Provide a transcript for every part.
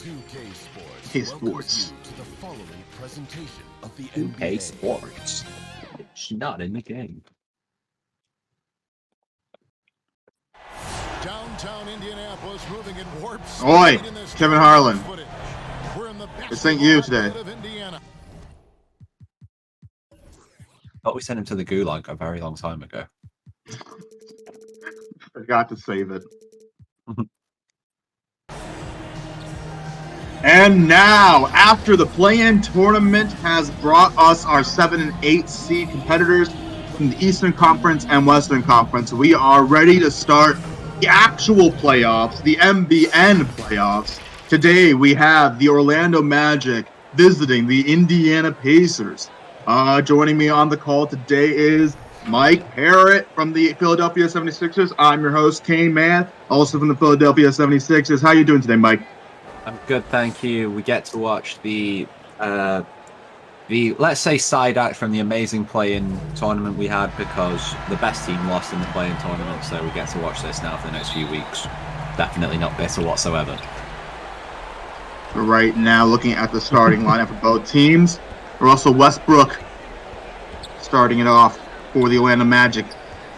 K Sports. To the following presentation of the UK NBA. Sports. It's not in the game. Downtown Indianapolis moving in warp speed. Oi, in this Kevin Harlan. footage. We're in the This ain't you basketball today. outlet of Indiana. Thought we sent him to the gulag a very long time ago. Forgot to save it. And now, after the play-in tournament has brought us our 7 and 8 seed competitors from the Eastern Conference and Western Conference, we are ready to start the actual playoffs, the NBN playoffs. Today, we have the Orlando Magic visiting the Indiana Pacers. Joining me on the call today is Mike Parrott from the Philadelphia 76ers. I'm your host, Kane Mann, also from the Philadelphia 76ers. How you doing today, Mike? I'm good, thank you. We get to watch the let's say side act from the amazing play-in tournament we had, because the best team lost in the play-in tournament, so we get to watch this now for the next few weeks. Definitely not bitter whatsoever. Right now, looking at the starting lineup for both teams, Russell Westbrook starting it off for the Orlando Magic.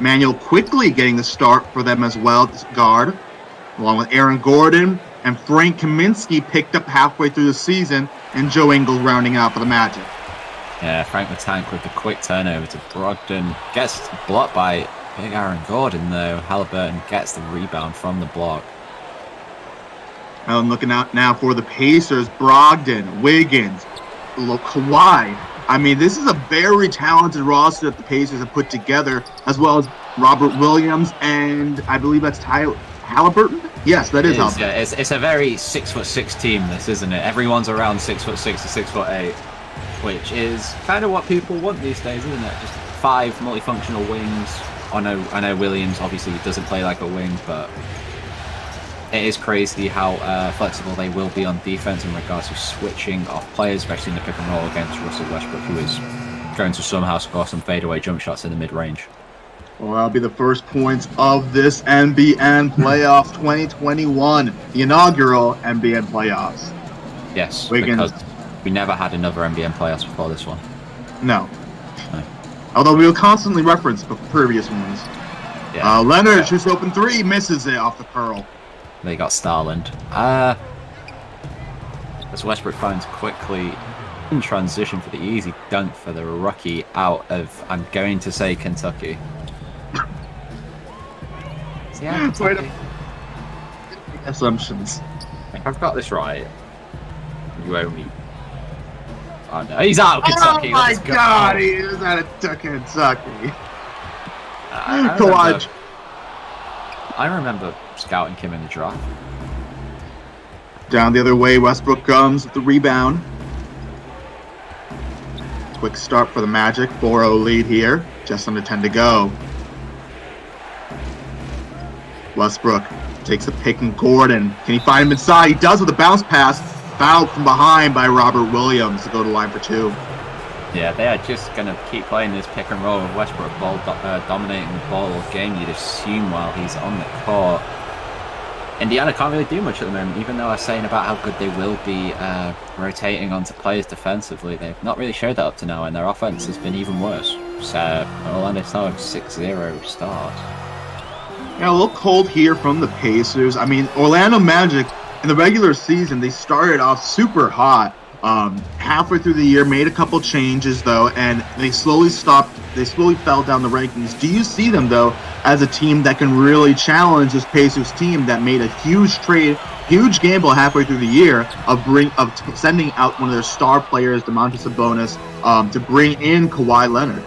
Manuel quickly getting the start for them as well, this guard, along with Aaron Gordon and Frank Kaminsky picked up halfway through the season, and Joe Ingles rounding out for the Magic. Yeah, Frank the Tank with the quick turnover to Brogdon. Gets blocked by big Aaron Gordon, though. Halliburton gets the rebound from the block. I'm looking out now for the Pacers, Brogdon, Wiggins, Kawhi. I mean, this is a very talented roster that the Pacers have put together, as well as Robert Williams, and I believe that's Halliburton? Yes, that is Halliburton. Yeah, it's a very 6'6" team, this, isn't it? Everyone's around 6'6" to 6'8", which is kind of what people want these days, isn't it? Just 5 multifunctional wings. I know Williams obviously doesn't play like a wing, but it is crazy how flexible they will be on defense in regards to switching off players, especially in the pick and roll against Russell Westbrook, who is going to somehow score some fadeaway jump shots in the mid-range. Well, that'll be the first points of this NBN Playoffs 2021, the inaugural NBN Playoffs. Yes, Wiggins. because we never had another NBN playoffs before this one. No. No. Although we will constantly reference the previous ones. Yeah. Leonard shoots open 3, misses it off the curl. They got Starland. As Westbrook finds quickly in transition for the easy dunk for the rookie out of, I'm going to say, Kentucky. Yeah, Kentucky. Assumptions. If I've got this right, you owe me. Oh no, he's out of Kentucky. Oh my Let's go. God, he is out of Kentucky. I remember scouting him in the draft. Down the other way, Westbrook comes with the rebound. Quick start for the Magic, 4-0 lead here, just under 10 to go. Westbrook takes a pick and Gordon. Can he find him inside? He does with a bounce pass. Fouled from behind by Robert Williams to go to line for 2. Yeah, they are just going to keep playing this pick and roll with Westbrook dominating the ball all game, you'd assume, while he's on the court. Indiana can't really do much at the moment, even though I'm saying about how good they will be rotating onto players defensively. They've not really showed that up to now, and their offense has been even worse. So Orlando's now a 6-0 start. Yeah, a little cold here from the Pacers. I mean, Orlando Magic, in the regular season, they started off super hot. Halfway through the year, made a couple changes, though, and they slowly fell down the rankings. Do you see them, though, as a team that can really challenge this Pacers team that made a huge gamble halfway through the year of sending out one of their star players, Domantas Sabonis, to bring in Kawhi Leonard?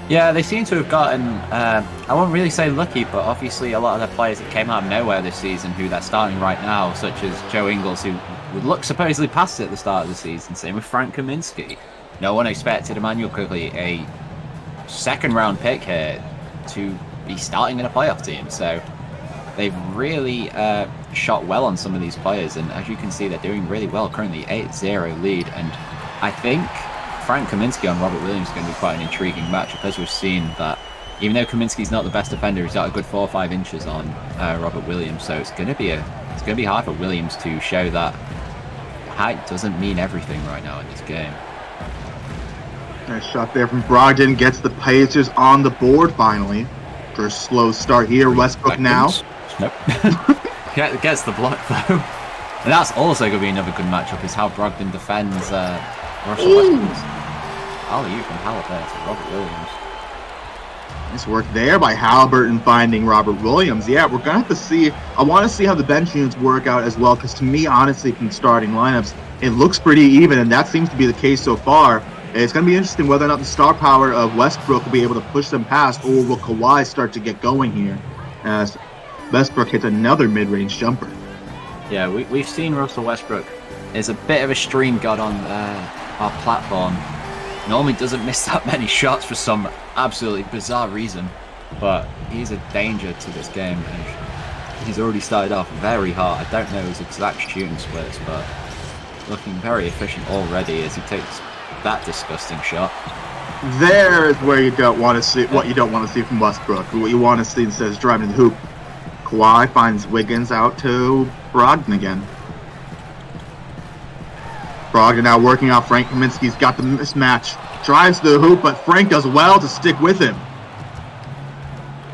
Yeah, they seem to have gotten, I won't really say lucky, but obviously a lot of the players that came out of nowhere this season who they're starting right now, such as Joe Ingles, who would look supposedly past it at the start of the season. Same with Frank Kaminsky. No one expected Emmanuel Quigley, a second-round pick here, to be starting in a playoff team. So they've really shot well on some of these players, and as you can see, they're doing really well. Currently 8-0 lead, and I think Frank Kaminsky on Robert Williams is going to be quite an intriguing match, because we've seen that even though Kaminsky's not the best defender, he's got a good 4 or 5 inches on Robert Williams, so it's going to be a It's going to be hard for Williams to show that height doesn't mean everything right now in this game. Nice shot there from Brogdon. Gets the Pacers on the board finally. For a slow start here. Westbrook now. Nope. Gets the block though. And that's also going to be another good matchup, is how Brogdon defends Russell Westbrook. Alley-oop from Halliburton to Robert Williams. Nice work there by Halliburton finding Robert Williams. Yeah, we're going to have to see. I want to see how the bench units work out as well, because to me, honestly, from starting lineups, it looks pretty even, and that seems to be the case so far. It's going to be interesting whether or not the star power of Westbrook will be able to push them past, or will Kawhi start to get going here as Westbrook hits another mid-range jumper. Yeah, we've seen Russell Westbrook is a bit of a stream god on our platform. Normally doesn't miss that many shots for some absolutely bizarre reason, but he's a danger to this game, and he's already started off very hard. I don't know his exact shooting splits, but looking very efficient already as he takes that disgusting shot. There is where you don't want to see what you don't want to see from Westbrook. What you want to see instead is driving the hoop. Kawhi finds Wiggins out to Brogdon again. Brogdon now working out Frank Kaminsky's got the mismatch. Drives the hoop, but Frank does well to stick with him.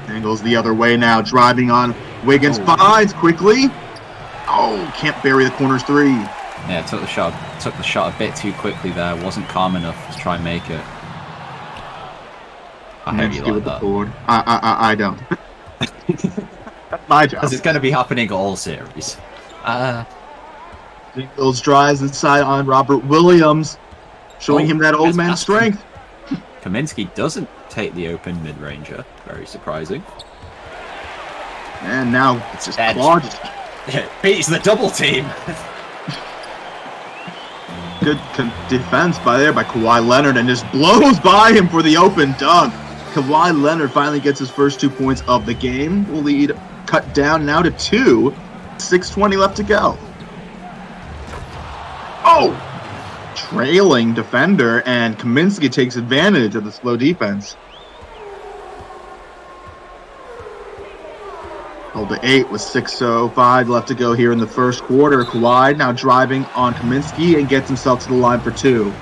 Angles the other way now, driving on Wiggins. Finds quickly. Oh, can't bury the corners three. Yeah, took the shot a bit too quickly there. Wasn't calm enough to try and make it. I hope you like that. I don't. My job. Because it's going to be happening all series. Those drives inside on Robert Williams, showing him that old man strength. Kaminsky doesn't take the open mid-ranger. Very surprising. And now it's just Claude. Beats the double team. Good defense by Kawhi Leonard, and just blows by him for the open dunk. Kawhi Leonard finally gets his first 2 points of the game. Will lead cut down now to 2. 6:20 left to go. Oh! Trailing defender, and Kaminsky takes advantage of the slow defense. Hold to 8 with 6:05 left to go here in the first quarter. Kawhi now driving on Kaminsky and gets himself to the line for 2.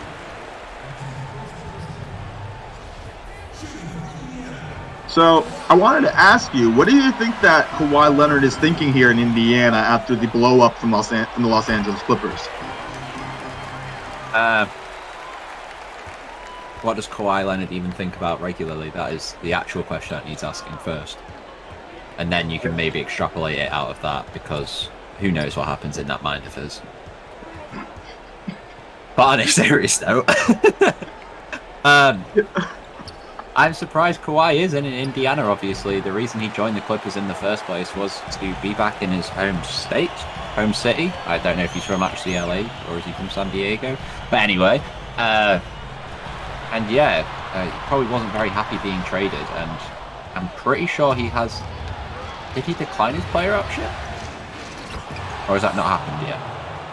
So I wanted to ask you, what do you think that Kawhi Leonard is thinking here in Indiana after the blow up from the Los Angeles Clippers? What does Kawhi Leonard even think about regularly? That is the actual question that needs asking first. And then you can maybe extrapolate it out of that, because who knows what happens in that mind of his. But on a serious note, I'm surprised Kawhi is in Indiana, obviously. The reason he joined the Clippers in the first place was to be back in his home city. I don't know if he's from actually LA or is he from San Diego. But anyway, and yeah, he probably wasn't very happy being traded, and I'm pretty sure he has... Did he decline his player option? Or has that not happened yet?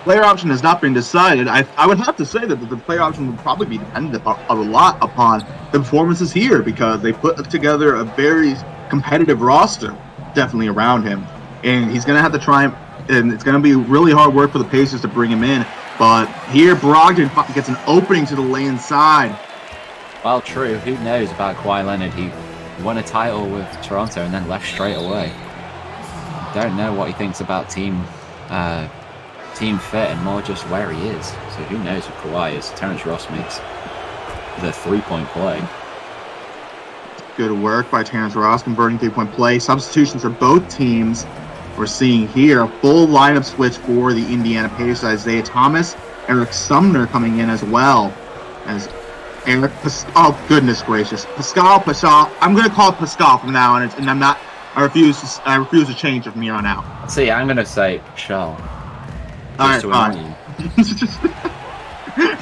Player option has not been decided. I would have to say that the player option would probably be dependent a lot upon the performances here, because they put together a very competitive roster, definitely around him. And he's going to have to try, and it's going to be really hard work for the Pacers to bring him in. But here, Brogdon gets an opening to the lane side. Well, true. Who knows about Kawhi Leonard? He won a title with Toronto and then left straight away. Don't know what he thinks about team fit and more just where he is. So who knows what Kawhi is. Terrence Ross makes the 3-point play. Good work by Terrence Ross converting 3-point play. Substitutions for both teams. We're seeing here a full lineup switch for the Indiana Pacers. Isaiah Thomas, Eric Sumner coming in as well as Eric. Oh goodness gracious, Pascal. I'm going to call it Pascal from now on, and I'm not. I refuse to change it from here on out. See, I'm going to say Pascal. All right, fine.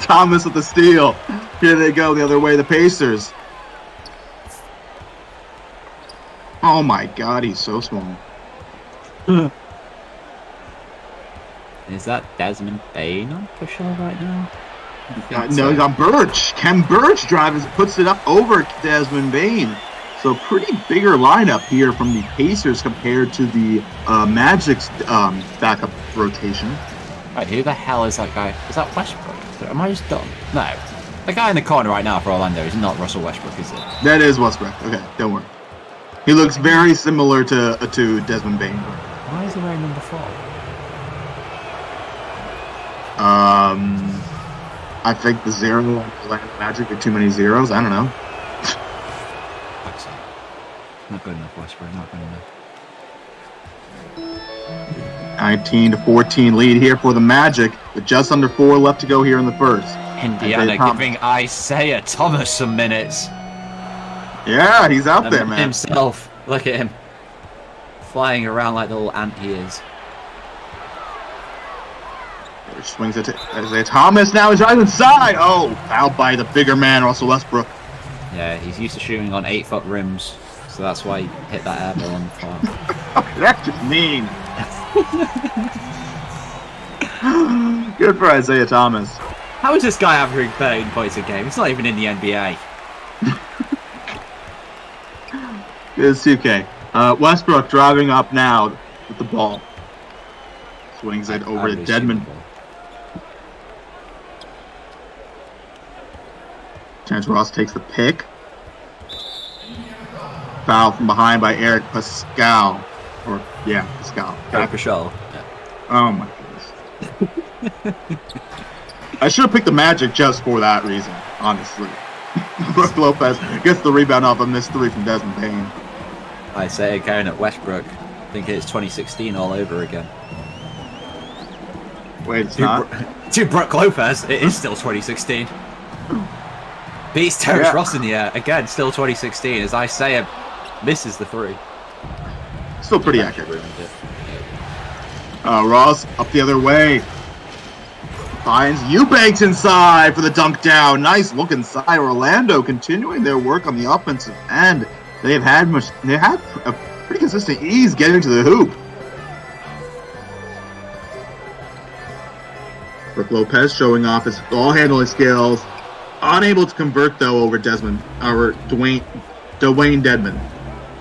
Thomas with the steal. Here they go the other way, the Pacers. Oh my God, he's so small. Is that Desmond Bain on Pascal right now? No, he's on Birch. Ken Birch drives, puts it up over Desmond Bain. So pretty bigger lineup here from the Pacers compared to the Magic's backup rotation. Right, who the hell is that guy? Is that Westbrook? Am I just dumb? No. The guy in the corner right now for Orlando is not Russell Westbrook, is it? That is Westbrook. Okay, don't worry. He looks very similar to Desmond Bain. Why is he wearing number 4? I think the zero Magic are too many zeros. I don't know. Not good enough, Westbrook. Not good enough. 19-14 lead here for the Magic, with just under 4 left to go here in the first. Indiana giving Isaiah Thomas some minutes. Yeah, he's out there, man. Himself. Look at him. Flying around like the little ant he is. Swings it to Isaiah Thomas. Now he's right inside. Oh, fouled by the bigger man, Russell Westbrook. Yeah, he's used to shooting on 8-foot rims, so that's why he hit that air ball on the farm. That's just mean. Good for Isaiah Thomas. How is this guy averaging 13 points a game? He's not even in the NBA. Good 2K. Westbrook driving up now with the ball. Swings it over to Dedmon. Terrence Ross takes the pick. Foul from behind by Eric Pascal. Pascal. Pascal. Oh my goodness. I should have picked the Magic just for that reason, honestly. Brook Lopez gets the rebound off a missed 3 from Desmond Bain. I say again at Westbrook. I think it's 2016 all over again. Wait, it's not? To Brook Lopez, it is still 2016. Beats Terrence Ross in the air. Again, still 2016 as Isaiah misses the 3. Still pretty accurate. Ross up the other way. Finds Eubanks inside for the dunk down. Nice look inside. Orlando continuing their work on the offensive end. They had a pretty consistent ease getting to the hoop. Brook Lopez showing off his ball handling skills. Unable to convert though over Dwayne Dedmon.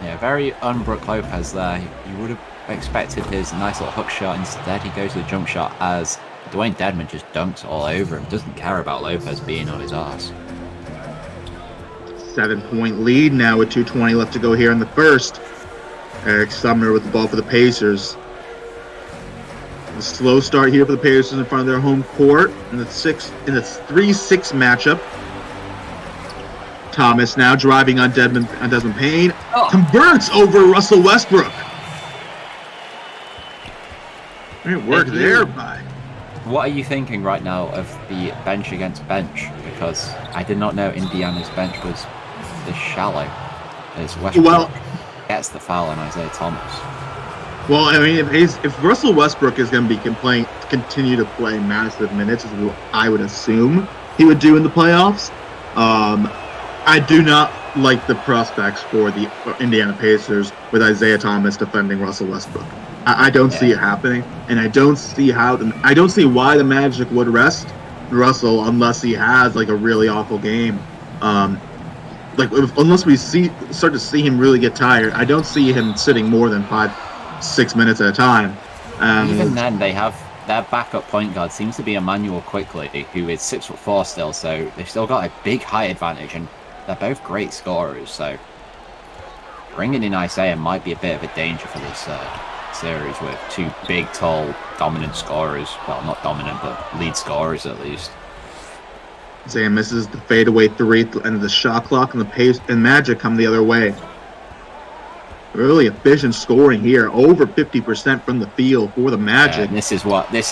Yeah, very un-Brook Lopez there. You would have expected his nice little hook shot. Instead, he goes to the jump shot as Dwayne Dedmon just dunks all over him. Doesn't care about Lopez being on his ass. 7-point lead now with 2:20 left to go here in the first. Eric Sumner with the ball for the Pacers. A slow start here for the Pacers in front of their home court in the 3-6 matchup. Thomas now driving on Desmond Payne. Converts over Russell Westbrook. Great work there by. What are you thinking right now of the bench against bench? Because I did not know Indiana's bench was this shallow. As Westbrook gets the foul on Isaiah Thomas. Well, I mean, if Russell Westbrook is going to be continue to play massive minutes, as I would assume he would do in the playoffs, I do not like the prospects for the Indiana Pacers with Isaiah Thomas defending Russell Westbrook. I don't see it happening, and I don't see why the Magic would rest Russell unless he has like a really awful game. Unless we start to see him really get tired, I don't see him sitting more than 5-6 minutes at a time. Even then, they have their backup point guard seems to be Emmanuel Quickly, who is 6'4" still, so they've still got a big height advantage, and they're both great scorers. So bringing in Isaiah might be a bit of a danger for this series with 2 big, tall, dominant scorers. Well, not dominant, but lead scorers at least. Isaiah misses the fadeaway 3 at the end of the shot clock, and the Pace and Magic come the other way. Really efficient scoring here, over 50% from the field for the Magic. This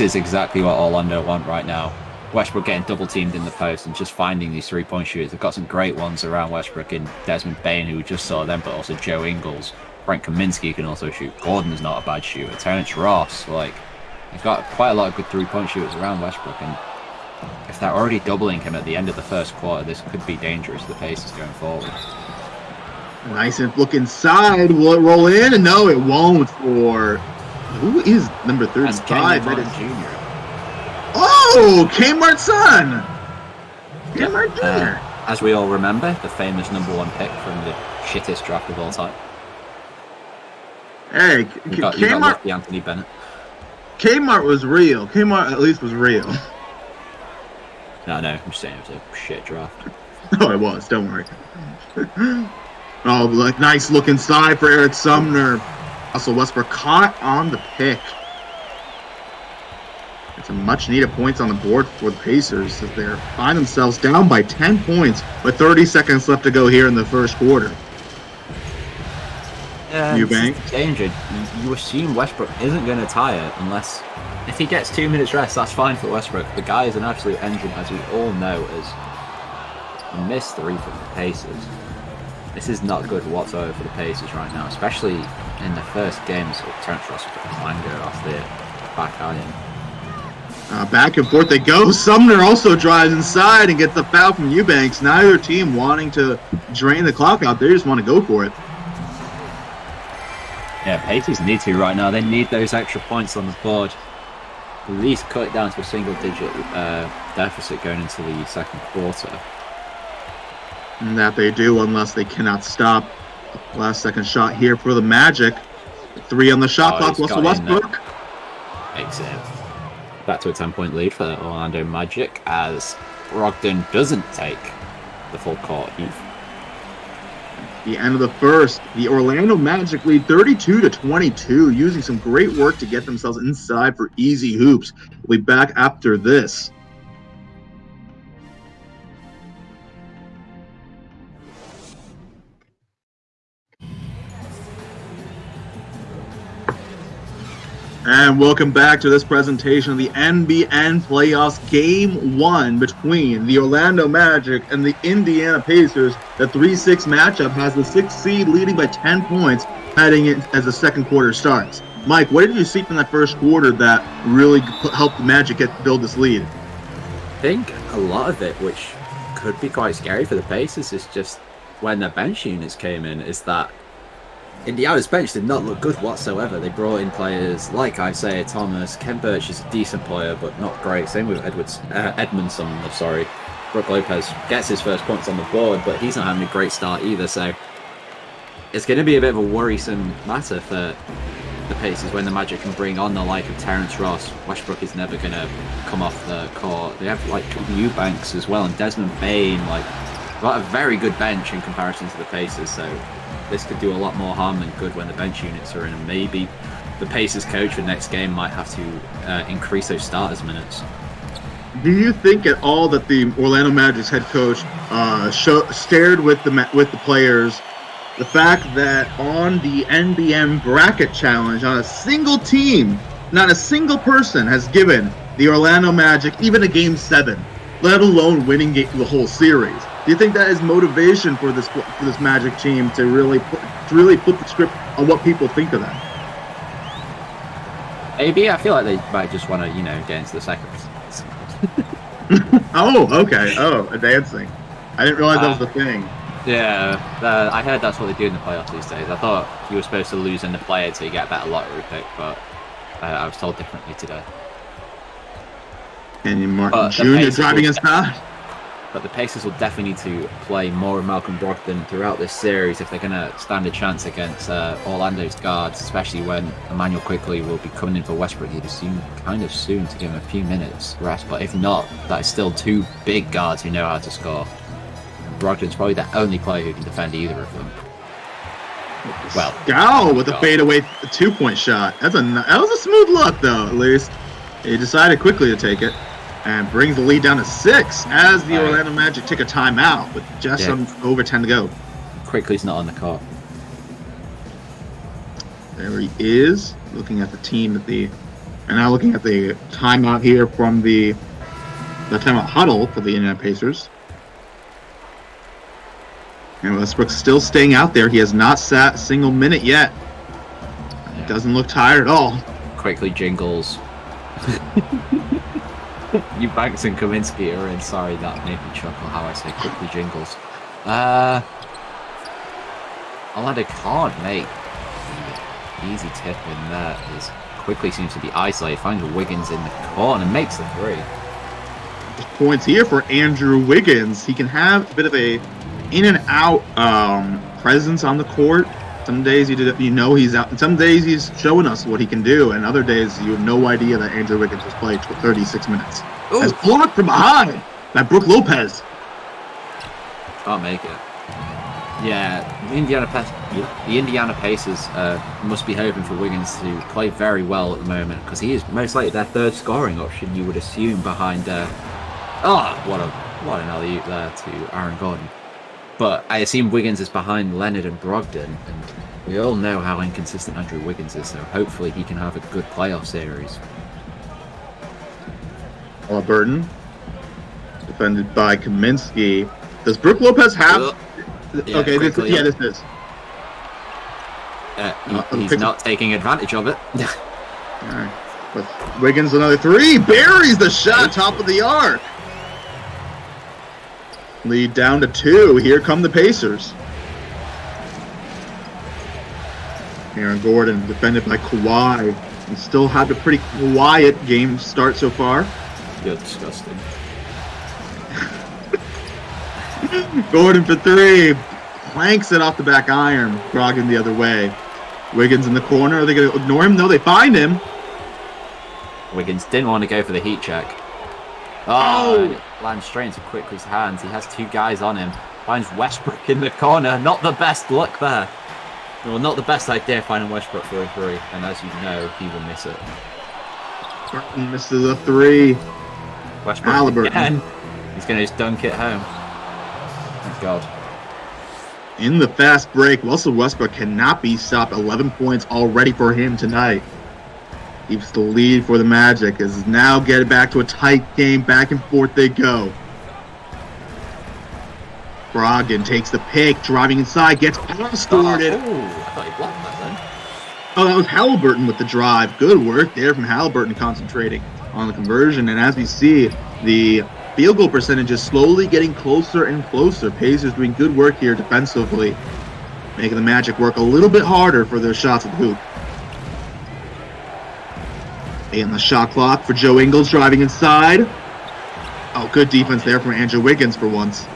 is exactly what Orlando want right now. Westbrook getting double teamed in the post and just finding these 3-point shooters. They've got some great ones around Westbrook and Desmond Bain, who we just saw them, but also Joe Ingles. Frank Kaminsky can also shoot. Gordon is not a bad shooter. Terrence Ross, they've got quite a lot of good 3-point shooters around Westbrook, and if they're already doubling him at the end of the first quarter, this could be dangerous to the Pacers going forward. Nice look inside. Will it roll in? And no, it won't. For who is number 35? That is Jr. Oh, Kmart's son. Kmart Jr. As we all remember, the famous #1 pick from the shittest draft of all time. Hey, You got Kmart. lucky, Anthony Bennett. Kmart was real. Kmart at least was real. No, I'm just saying it was a shit draft. Oh, it was. Don't worry. Oh, like nice look inside for Eric Sumner. Also, Westbrook caught on the pick. It's a much-needed points on the board for the Pacers as they find themselves down by 10 points with 30 seconds left to go here in the first quarter. Yeah, Eubank. this is danger. You assume Westbrook isn't going to tire unless if he gets 2 minutes rest. That's fine for Westbrook. The guy is an absolute engine, as we all know. As he missed 3 from the Pacers. This is not good whatsoever for the Pacers right now, especially in the first games of Terrence Ross with Mango off the back iron. Back and forth they go. Sumner also drives inside and gets the foul from Eubanks. Neither team wanting to drain the clock out. They just want to go for it. Yeah, Pacers need to right now. They need those extra points on the board. At least cut it down to a single-digit deficit going into the second quarter. And that they do, unless they cannot stop. Last second shot here for the Magic. 3 on the shot clock. Russell Westbrook makes it back to a 10-point lead for Orlando Magic as Brogdon doesn't take the full court heat. The end of the first, the Orlando Magic lead 32-22, using some great work to get themselves inside for easy hoops. We'll be back after this. And welcome back to this presentation of the NBN Playoffs Game 1 between the Orlando Magic and the Indiana Pacers. The 3-6 matchup has the 6th seed leading by 10 points heading in as the second quarter starts. Mike, what did you see from that first quarter that really helped the Magic build this lead? I think a lot of it, which could be quite scary for the Pacers, is just when their bench units came in, is that Indiana's bench did not look good whatsoever. They brought in players like Isaiah Thomas. Ken Birch is a decent player, but not great. Same with Edmondson. Brook Lopez gets his first points on the board, but he's not having a great start either. So it's going to be a bit of a worrisome matter for the Pacers when the Magic can bring on the like of Terrence Ross. Westbrook is never going to come off the court. They have like Eubanks as well and Desmond Bane. Like, got a very good bench in comparison to the Pacers. So this could do a lot more harm than good when the bench units are in, and maybe the Pacers coach for the next game might have to increase those starters minutes. Do you think at all that the Orlando Magic's head coach stared with the players the fact that on the NBN bracket challenge, on a single team, not a single person has given the Orlando Magic even a Game 7, let alone winning the whole series? Do you think that is motivation for this Magic team to really flip the script on what people think of them? Maybe. I feel like they might just want to, get into the second. Oh, okay. Oh, dancing. I didn't realize that was the thing. Yeah, I heard that's what they do in the playoffs these days. I thought you were supposed to lose in the play until you get a better lottery pick, but I was told differently today. Kenyon Martin Jr. driving us back. But the Pacers will definitely need to play more of Malcolm Brogdon throughout this series if they're going to stand a chance against Orlando's guards, especially when Emmanuel Quickley will be coming in for Westbrook. You'd assume kind of soon to give him a few minutes rest, but if not, that is still 2 big guards who know how to score. Brogdon's probably the only player who can defend either of them. Well, Scowl with a fadeaway 2-point shot. That was a smooth look, though, at least. He decided quickly to take it and brings the lead down to 6 as the Orlando Magic take a timeout with just over 10 to go. Quickly's not on the court. There he is, looking at the team and now looking at the timeout here from the timeout huddle for the Indiana Pacers. And Westbrook's still staying out there. He has not sat a single minute yet. It doesn't look tired at all. Quickly jingles. Eubanks and Kaminsky are in. Sorry, that made me chuckle how I say quickly jingles. Orlando can't make easy tip in there. As Quickly seems to be isolated. Finds Wiggins in the corner and makes the 3. Points here for Andrew Wiggins. He can have a bit of a in and out presence on the court. Some days you know he's out, and some days he's showing us what he can do, and other days you have no idea that Andrew Wiggins has played 36 minutes. As blocked from behind by Brook Lopez. Can't make it. Yeah, the Indiana Pacers must be hoping for Wiggins to play very well at the moment, because he is most likely their third scoring option, you would assume, behind... what an alley-oop there to Aaron Gordon. But I assume Wiggins is behind Leonard and Brogdon, and we all know how inconsistent Andrew Wiggins is, so hopefully he can have a good playoff series. Burton, defended by Kaminsky. Does Brook Lopez have... Yeah, okay, this is. He's not taking advantage of it. All right. But Wiggins, another three. Buries the shot, top of the arc. Lead down to 2. Here come the Pacers. Aaron Gordon, defended by Kawhi. And still had a pretty quiet game start so far. You're disgusting. Gordon for 3. Planks it off the back iron. Brogdon the other way. Wiggins in the corner. Are they going to ignore him? No, they find him. Wiggins didn't want to go for the heat check. Oh! Lands straight into Quickly's hands. He has 2 guys on him. Finds Westbrook in the corner. Not the best luck there. Well, not the best idea finding Westbrook for a 3. And as you know, he will miss it. Burton misses a 3. Westbrook again. He's going to just dunk it home. Thank God. In the fast break, Russell Westbrook cannot be stopped. 11 points already for him tonight. Keeps the lead for the Magic as now get back to a tight game. Back and forth they go. Brogdon takes the pick, driving inside, gets past Gordon. I thought he blocked that then. Oh, that was Halliburton with the drive. Good work there from Halliburton, concentrating on the conversion. And as we see, the field goal percentage is slowly getting closer and closer. Pacers doing good work here defensively, making the Magic work a little bit harder for their shots at the hoop. And the shot clock for Joe Ingles driving inside. Oh, good defense there from Andrew Wiggins for once.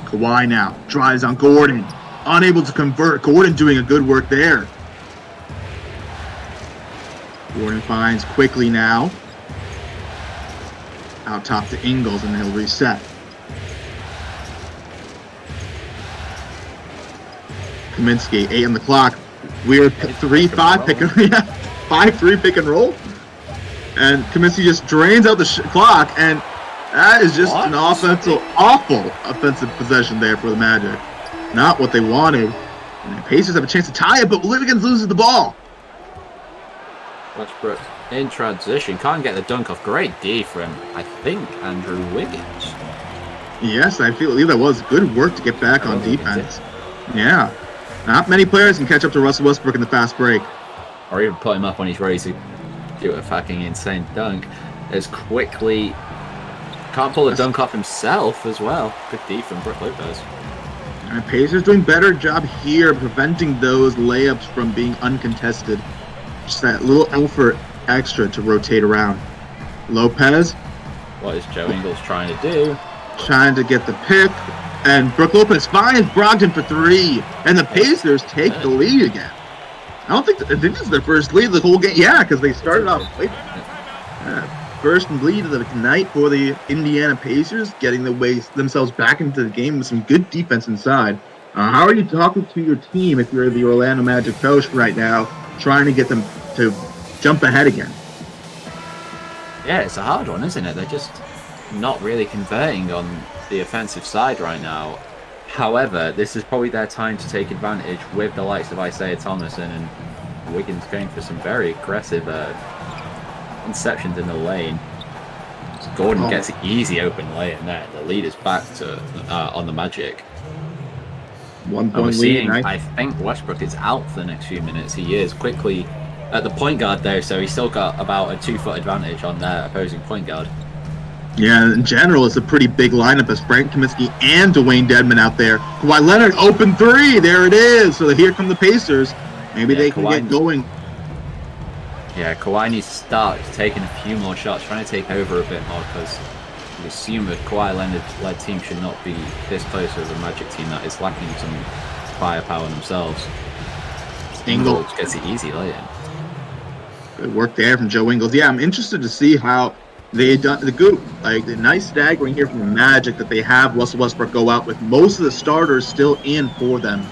Kawhi now drives on Gordon. Unable to convert. Gordon doing a good work there. Gordon finds Quickly now. Out top to Ingles, and he'll reset. Kaminsky, 8 on the clock. Weird 3-5 pick and yeah, 5-3 pick and roll. And Kaminsky just drains out the clock, and that is just an awful offensive possession there for the Magic. Not what they wanted. And the Pacers have a chance to tie it, but Wiggins loses the ball. Westbrook in transition. Can't get the dunk off. Great D from, I think, Andrew Wiggins. Yes, I believe that was good work to get back on defense. Yeah. Not many players can catch up to Russell Westbrook in the fast break. Or even put him up when he's ready to do a fucking insane dunk. As Quickly can't pull the dunk off himself as well. Good D from Brook Lopez. And Pacers doing better job here preventing those layups from being uncontested. Just that little effort extra to rotate around. Lopez. What is Joe Ingles trying to do? Trying to get the pick. And Brook Lopez finds Brogdon for 3. And the Pacers take the lead again. I think this is their first lead of the whole game. Yeah, because they started off late. First lead of the night for the Indiana Pacers, getting themselves back into the game with some good defense inside. How are you talking to your team if you're the Orlando Magic coach right now, trying to get them to jump ahead again? Yeah, it's a hard one, isn't it? They're just not really converting on the offensive side right now. However, this is probably their time to take advantage with the likes of Isaiah Thomason and Wiggins going for some very aggressive interceptions in the lane. So Gordon gets an easy open lane there. The lead is back to on the Magic. 1 point lead. I think Westbrook is out for the next few minutes. He is Quickly at the point guard though, so he's still got about a 2-foot advantage on their opposing point guard. Yeah, in general, it's a pretty big lineup as Frank Kaminsky and Dwayne Dedmon out there. Kawhi Leonard, open 3. There it is. So here come the Pacers. Maybe they can get going. Yeah, Kawhi needs to start taking a few more shots, trying to take over a bit more, because you assume a Kawhi Leonard-led team should not be this close to the Magic team that is lacking some firepower themselves. Ingles gets the easy lay-in. Good work there from Joe Ingles. Yeah, I'm interested to see how they done the nice staggering here from the Magic that they have Russell Westbrook go out with most of the starters still in for them.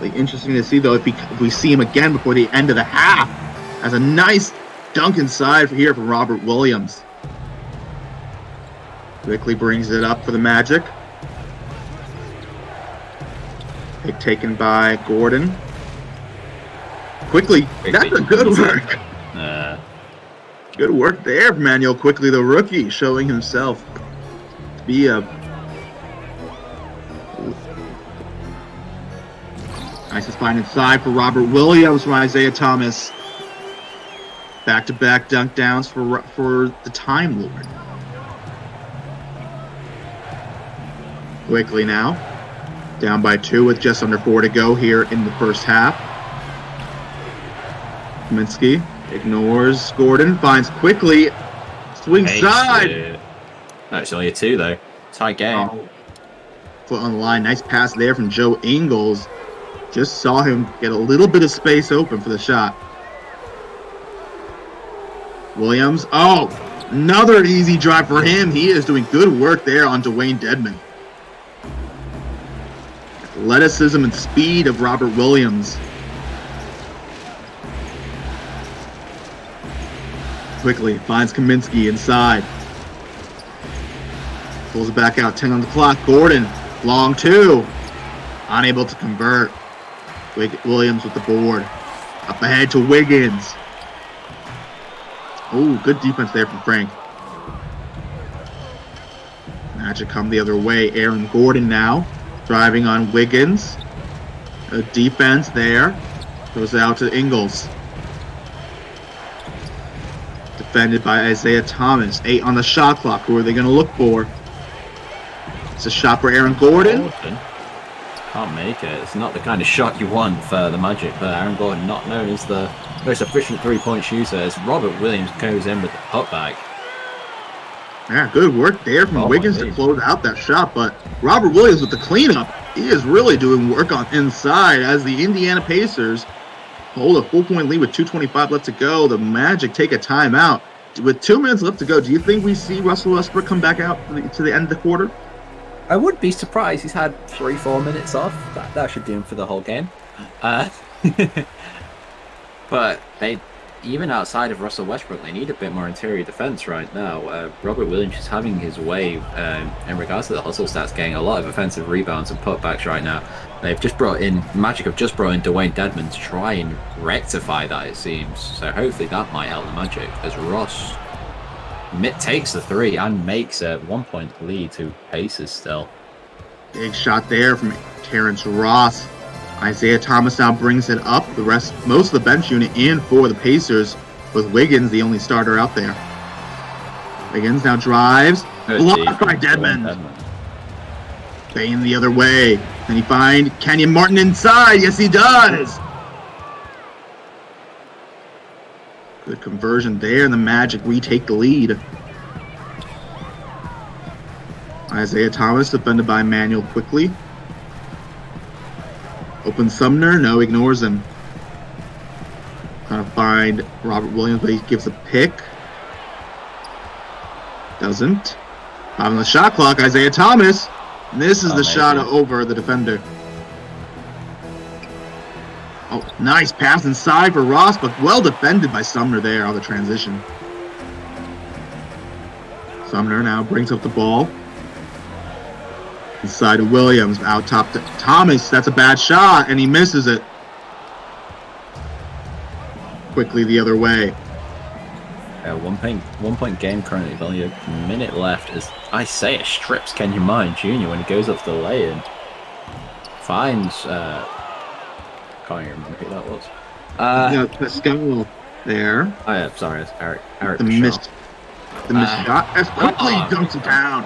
Like, interesting to see though if we see him again before the end of the half. As a nice dunk inside here from Robert Williams. Quickly brings it up for the Magic. Pick taken by Gordon. Quickly, that's a good work. Good work there from Manuel Quickly, the rookie, showing himself to be a nice find inside for Robert Williams from Isaiah Thomas. Back-to-back dunk downs for the Time Lord. Quickly now, down by 2 with just under 4 to go here in the first half. Kaminsky ignores Gordon, finds Quickly, swings side. No, it's only a 2 though. Tie game. Oh. Foot on the line, nice pass there from Joe Ingles. Just saw him get a little bit of space open for the shot. Williams, another easy drive for him. He is doing good work there on Dwayne Dedmon. Athleticism and speed of Robert Williams. Quickly finds Kaminsky inside. Pulls it back out, 10 on the clock. Gordon, long 2. Unable to convert. Williams with the board. Up ahead to Wiggins. Oh, good defense there from Frank. Magic come the other way. Aaron Gordon now driving on Wiggins. A defense there. Goes out to Ingles. Defended by Isaiah Thomas. 8 on the shot clock. Who are they going to look for? It's a shot for Aaron Gordon. Can't make it. It's not the kind of shot you want for the Magic, but Aaron Gordon not known as the most efficient three-point shooter as Robert Williams goes in with the putback. Yeah, good work there from Wiggins to close out that shot, but Robert Williams with the cleanup. He is really doing work on inside as the Indiana Pacers hold a 4-point lead with 2:25 left to go. The Magic take a timeout. With 2 minutes left to go, do you think we see Russell Westbrook come back out to the end of the quarter? I would be surprised. He's had 3-4 minutes off. That should do him for the whole game. But even outside of Russell Westbrook, they need a bit more interior defense right now. Robert Williams is having his way in regards to the hustle stats, getting a lot of offensive rebounds and putbacks right now. Magic have just brought in Dwayne Dedmon to try and rectify that, it seems. So hopefully that might help the Magic as Ross takes the 3 and makes a 1-point lead to Pacers still. Big shot there from Terrence Ross. Isaiah Thomas now brings it up. Most of the bench unit in for the Pacers, with Wiggins the only starter out there. Wiggins now drives. Blocked by Dedmon. Bain the other way. Can he find Kenyon Martin inside? Yes, he does. Good conversion there, and the Magic retake the lead. Isaiah Thomas defended by Manuel Quickly. Open Sumner, no, ignores him. Trying to find Robert Williams, but he gives a pick. Doesn't. On the shot clock, Isaiah Thomas. This is the shot over the defender. Oh, nice pass inside for Ross, but well defended by Sumner there on the transition. Sumner now brings up the ball. Inside to Williams, out top to Thomas. That's a bad shot, and he misses it. Quickly the other way. 1 point game currently, with only a minute left. As Isaiah strips Kenyon Martin Jr. when he goes up to the lay-in. Finds, can't even remember who that was. Pascal there. Oh yeah, sorry, it's Eric. The missed shot. As Quickly dunks it down.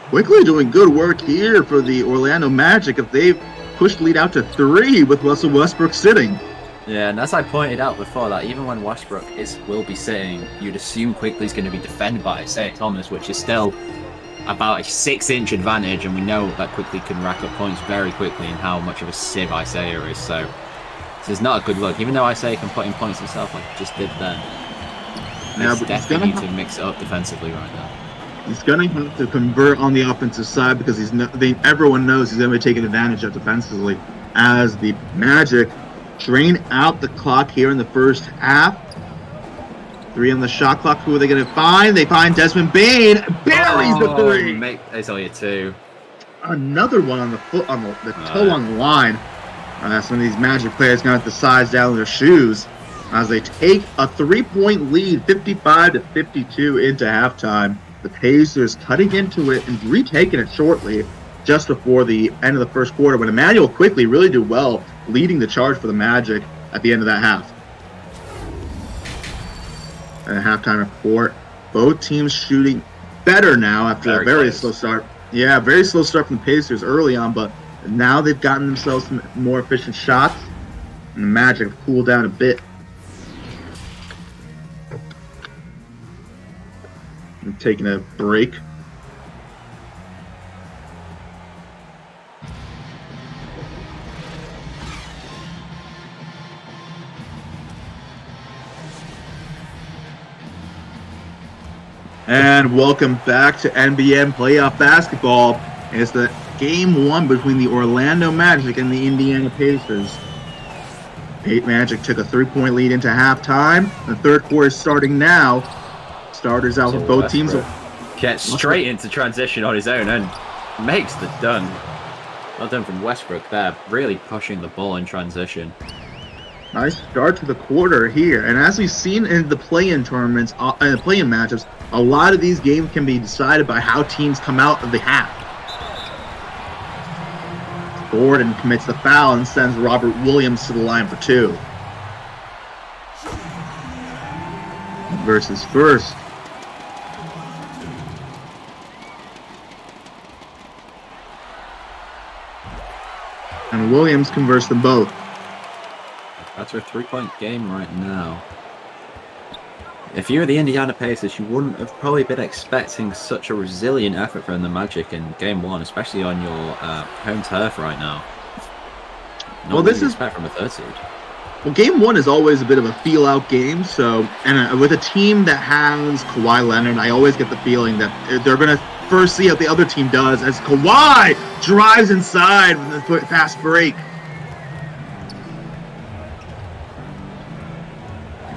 Quickly doing good work here for the Orlando Magic if they've pushed lead out to 3 with Russell Westbrook sitting. Yeah, and as I pointed out before, that even when Westbrook will be sitting, you'd assume Quigley's going to be defended by Isaiah Thomas, which is still about a 6-inch advantage, and we know that Quigley can rack up points very quickly and how much of a sieve Isaiah is. So this is not a good look, even though Isaiah can put in points himself like he just did then. Yeah, They definitely need to mix it up defensively right now. He's going to have to convert on the offensive side because everyone knows he's going to be taking advantage of defensively as the Magic drain out the clock here in the first half. 3 on the shot clock. Who are they going to find? They find Desmond Bane. Buries the 3. It's only a 2. Another one on the foot, on the toe on the line. Some of these Magic players going to have to size down their shoes as they take a 3-point lead, 55-52 into halftime. The Pacers cutting into it and retaking it shortly just before the end of the first quarter when Emmanuel Quigley really did well, leading the charge for the Magic at the end of that half. And a halftime report. Both teams shooting better now after a very slow start. Yeah, very slow start from the Pacers early on, but now they've gotten themselves some more efficient shots. And the Magic have cooled down a bit. I'm taking a break. And welcome back to NBN playoff basketball. It's the game 1 between the Orlando Magic and the Indiana Pacers. Magic took a 3-point lead into halftime. The third quarter is starting now. Starters out for both teams. Gets straight into transition on his own and makes the dunk. Well done from Westbrook there, really pushing the ball in transition. Nice start to the quarter here. And as we've seen in the play-in tournaments, the play-in matchups, a lot of these games can be decided by how teams come out of the half. Gordon commits the foul and sends Robert Williams to the line for 2. Versus first. And Williams converts them both. That's a 3-point game right now. If you were the Indiana Pacers, you wouldn't have probably been expecting such a resilient effort from the Magic in Game 1, especially on your home turf right now. Not this is expect from a third seed. Well, Game 1 is always a bit of a feel-out game, so with a team that has Kawhi Leonard, I always get the feeling that they're going to first see how the other team does as Kawhi drives inside with a fast break.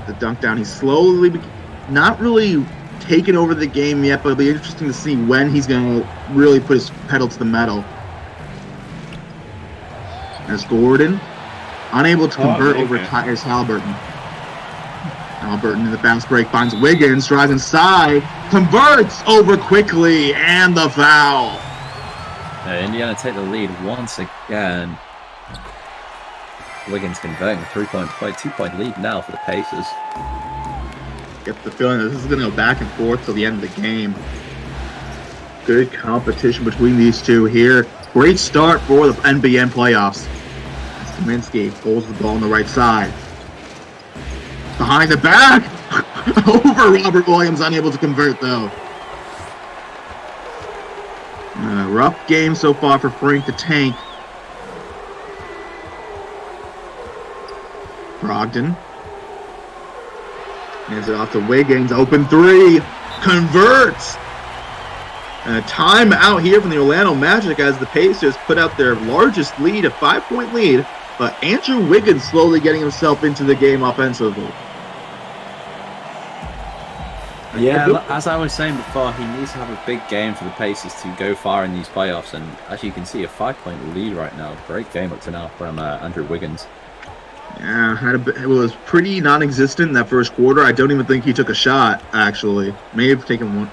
The dunk down. He's slowly, not really taken over the game yet, but it'll be interesting to see when he's going to really put his pedal to the metal. As Gordon, unable to convert over Tyrese Halliburton. Halliburton in the bounce break finds Wiggins, drives inside, converts over quickly, and the foul. Indiana take the lead once again. Wiggins converting a 3-point play, 2-point lead now for the Pacers. Get the feeling that this is going to go back and forth till the end of the game. Good competition between these two here. Great start for the NBN playoffs. Kaminsky holds the ball on the right side. Behind the back! Over Robert Williams, unable to convert though. Rough game so far for Frank the Tank. Brogdon. Hands it off to Wiggins. Open 3. Converts! And a timeout here from the Orlando Magic as the Pacers put out their largest lead, a 5-point lead. But Andrew Wiggins slowly getting himself into the game offensively. Yeah, as I was saying before, he needs to have a big game for the Pacers to go far in these playoffs. And as you can see, a 5-point lead right now. Great game up to now from Andrew Wiggins. Yeah, it was pretty non-existent in that first quarter. I don't even think he took a shot, actually. May have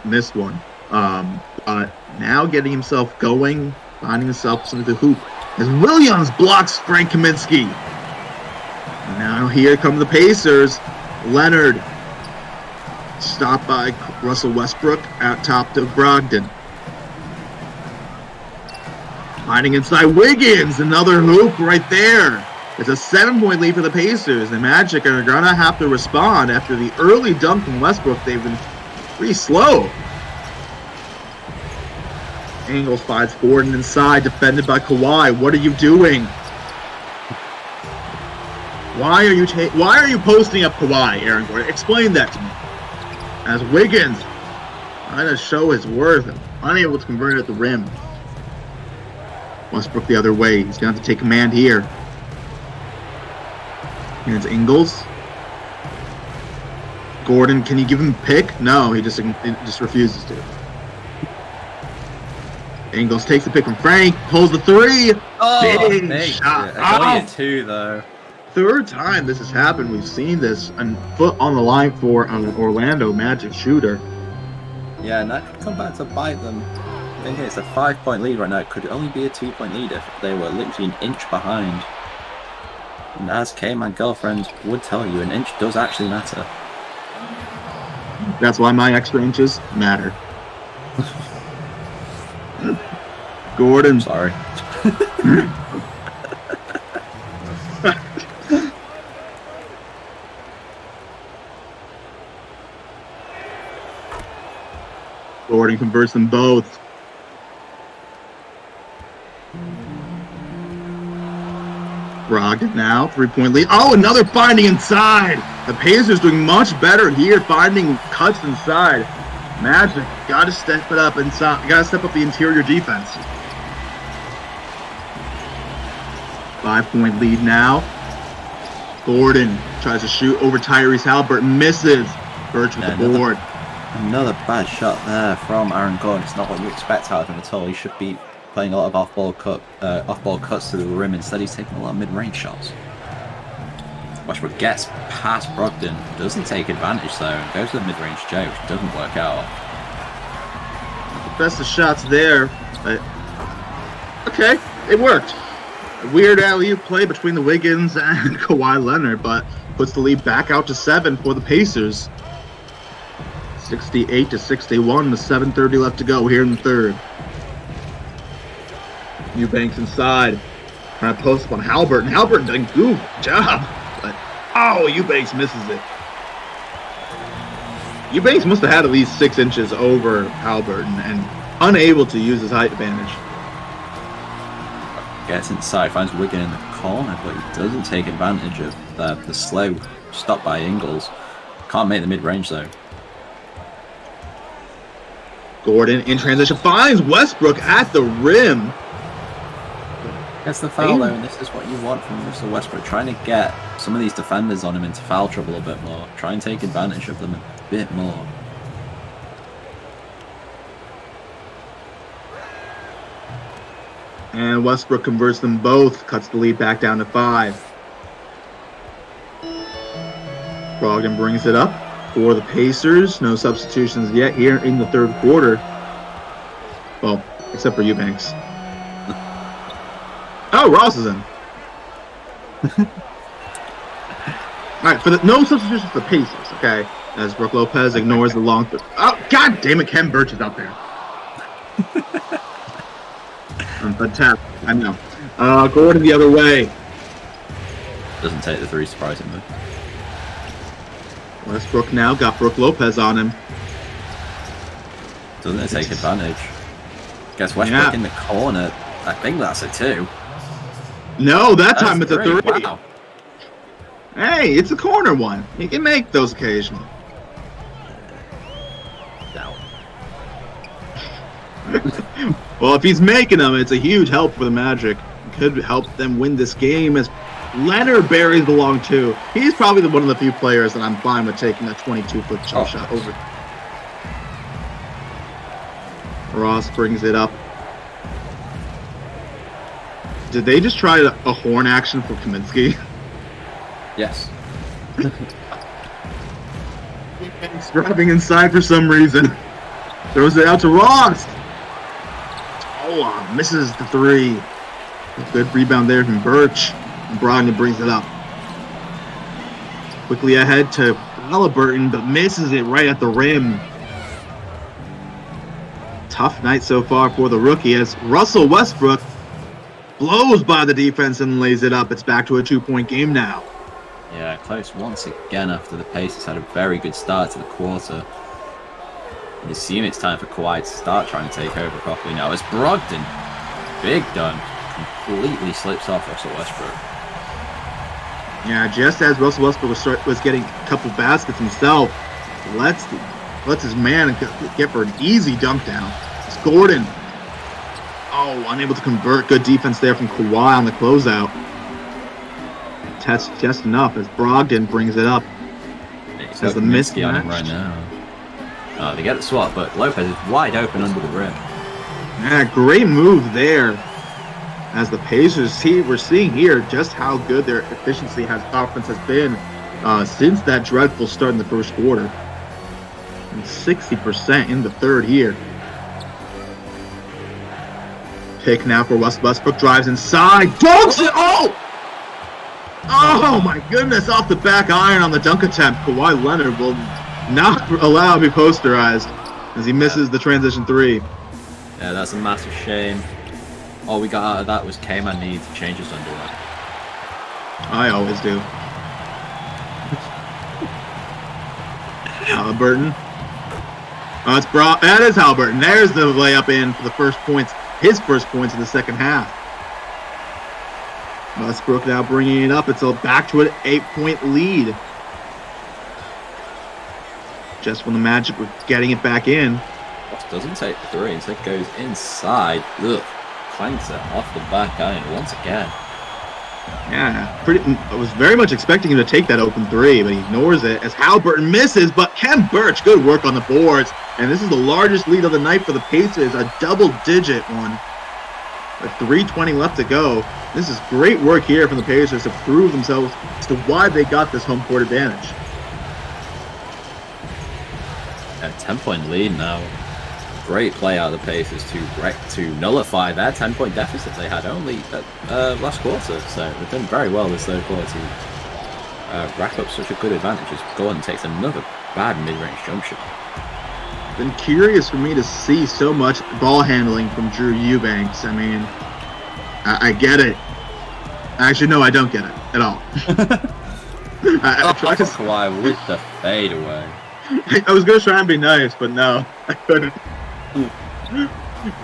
missed one. But now getting himself going, finding himself into the hoop. As Williams blocks Frank Kaminsky. And now here come the Pacers. Leonard stopped by Russell Westbrook out top to Brogdon. Hiding inside Wiggins. Another hoop right there. It's a 7-point lead for the Pacers. The Magic are going to have to respond after the early dunk from Westbrook. They've been pretty slow. Ingles finds Gordon inside, defended by Kawhi. What are you doing? Why are you posting up Kawhi, Aaron Gordon? Explain that to me. As Wiggins trying to show his worth, unable to convert at the rim. Westbrook the other way. He's going to have to take command here. Here's Ingles. Gordon, can you give him a pick? No, he just refuses to. Ingles takes the pick from Frank, pulls the three. Oh, big shot. I got you two, though. Third time this has happened. We've seen this foot on the line for an Orlando Magic shooter. Yeah, and that could come back to bite them. I think it's a 5-point lead right now. It could only be a 2-point lead if they were literally an inch behind. And as K-Man girlfriend would tell you, an inch does actually matter. That's why my extra inches matter. Gordon. Sorry. Gordon converts them both. Brogdon now, 3-point lead. Oh, another finding inside. The Pacers doing much better here, finding cuts inside. Magic got to step it up inside. Got to step up the interior defense. 5-point lead now. Gordon tries to shoot over Tyrese Halliburton, misses. Birch with the board. Another bad shot there from Aaron Gordon. It's not what you expect out of him at all. He should be playing a lot of off-ball cuts to the rim. Instead, he's taking a lot of mid-range shots. Westbrook gets past Brogdon, doesn't take advantage though, and goes to the mid-range joke, which doesn't work out. Best of shots there. Okay, it worked. A weird alley-oop play between the Wiggins and Kawhi Leonard, but puts the lead back out to 7 for the Pacers. 68-61 with 7:30 left to go here in the third. Eubanks inside, trying to post up on Halliburton. Halliburton doing a good job, but oh, Eubanks misses it. Eubanks must have had at least 6 inches over Halliburton and unable to use his height advantage. Gets inside, finds Wiggin in the corner, but he doesn't take advantage of the slow stop by Ingles. Can't make the mid-range though. Gordon in transition finds Westbrook at the rim. Gets the foul though, and this is what you want from Russell Westbrook, trying to get some of these defenders on him into foul trouble a bit more. Try and take advantage of them a bit more. And Westbrook converts them both, cuts the lead back down to 5. Brogdon brings it up for the Pacers. No substitutions yet here in the third quarter. Well, except for Eubanks. Oh, Ross is in. All right, no substitutions for the Pacers, okay? As Brook Lopez ignores the long... Oh, God damn it, Ken Birch is out there. But tap, I know. Gordon the other way. Doesn't take the 3, surprisingly. Westbrook now got Brook Lopez on him. Doesn't it take advantage? Gets Westbrook in the corner. I think that's a 2. No, that time it's a 3. Wow. Hey, it's a corner one. You can make those occasionally. No. Well, if he's making them, it's a huge help for the Magic. It could help them win this game as Leonard buries the long 2. He's probably one of the few players that I'm fine with taking a 22-foot shot over. Ross brings it up. Did they just try a horn action for Kaminsky? Yes. He's grabbing inside for some reason. Throws it out to Ross. Oh, misses the 3. Good rebound there from Birch. And Brogdon brings it up. Quickly ahead to Halliburton, but misses it right at the rim. Tough night so far for the rookie as Russell Westbrook blows by the defense and lays it up. It's back to a 2-point game now. Yeah, close once again after the Pacers had a very good start to the quarter. You assume it's time for Kawhi to start trying to take over properly now. As Brogdon, big dunk, completely slips off Russell Westbrook. Yeah, just as Russell Westbrook was getting a couple baskets himself, lets his man get for an easy dunk down. It's Gordon. Oh, unable to convert. Good defense there from Kawhi on the closeout. Test just enough as Brogdon brings it up. There's the mismatch on him right now. They get the swap, but Lopez is wide open under the rim. Yeah, great move there. As the Pacers, we're seeing here just how good their offense has been since that dreadful start in the first quarter. And 60% in the third here. Pick now for Westbrook, drives inside, dunks it! Oh my goodness, off the back iron on the dunk attempt. Kawhi Leonard will not allow to be posterized as he misses the transition three. Yeah, that's a massive shame. All we got out of that was K-Man needing to change his underwear. I always do. Halliburton. Oh, that is Halliburton. There's the layup in for the first points. His first points in the second half. Westbrook now bringing it up. It's back to an 8-point lead. Just when the Magic were getting it back in. Doesn't take the three, instead goes inside. Ugh, clanks it off the back iron once again. Yeah, I was very much expecting him to take that open three, but he ignores it as Halliburton misses. But Ken Birch, good work on the boards. And this is the largest lead of the night for the Pacers, a double-digit one. With 3:20 left to go. This is great work here from the Pacers to prove themselves as to why they got this home court advantage. A 10-point lead now. Great play out of the Pacers to nullify their 10-point deficit they had only last quarter. So they've done very well this third quarter to rack up such a good advantage as Gordon takes another bad mid-range jump shot. Been curious for me to see so much ball handling from Drew Eubanks. I mean, I get it. Actually, no, I don't get it at all. I tried to Kawhi with the fade away. I was going to try and be nice, but no, I couldn't.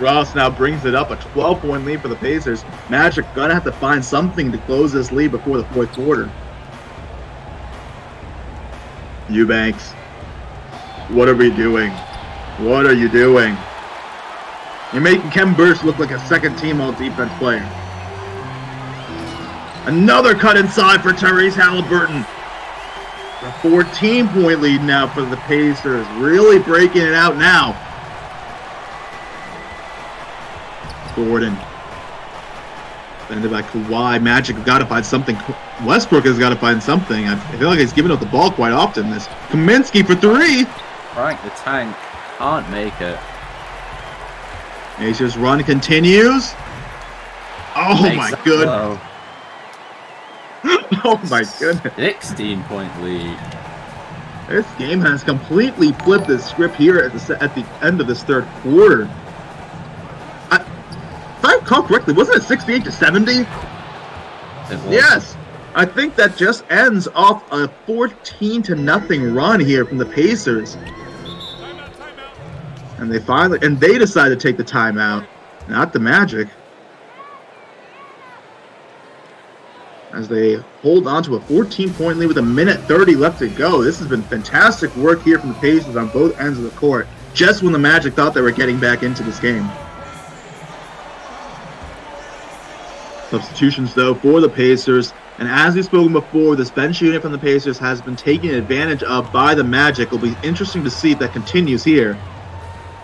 Ross now brings it up, a 12-point lead for the Pacers. Magic gonna have to find something to close this lead before the fourth quarter. Eubanks, what are we doing? What are you doing? You're making Ken Birch look like a second-team all-defense player. Another cut inside for Tyrese Halliburton. A 14-point lead now for the Pacers. Really breaking it out now. Gordon. Defended by Kawhi. Magic have got to find something. Westbrook has got to find something. I feel like he's giving up the ball quite often. This Kaminsky for three. Frank the Tank can't make it. Pacers run continues. Oh my goodness. Oh my goodness. 16-point lead. This game has completely flipped the script here at the end of this third quarter. If I recall correctly, wasn't it 68-70? Yes. I think that just ends off a 14-0 run here from the Pacers. And they decide to take the timeout, not the Magic. As they hold on to a 14-point lead with 1:30 left to go. This has been fantastic work here from the Pacers on both ends of the court, just when the Magic thought they were getting back into this game. Substitutions, though, for the Pacers. And as we've spoken before, this bench unit from the Pacers has been taken advantage of by the Magic. It'll be interesting to see if that continues here.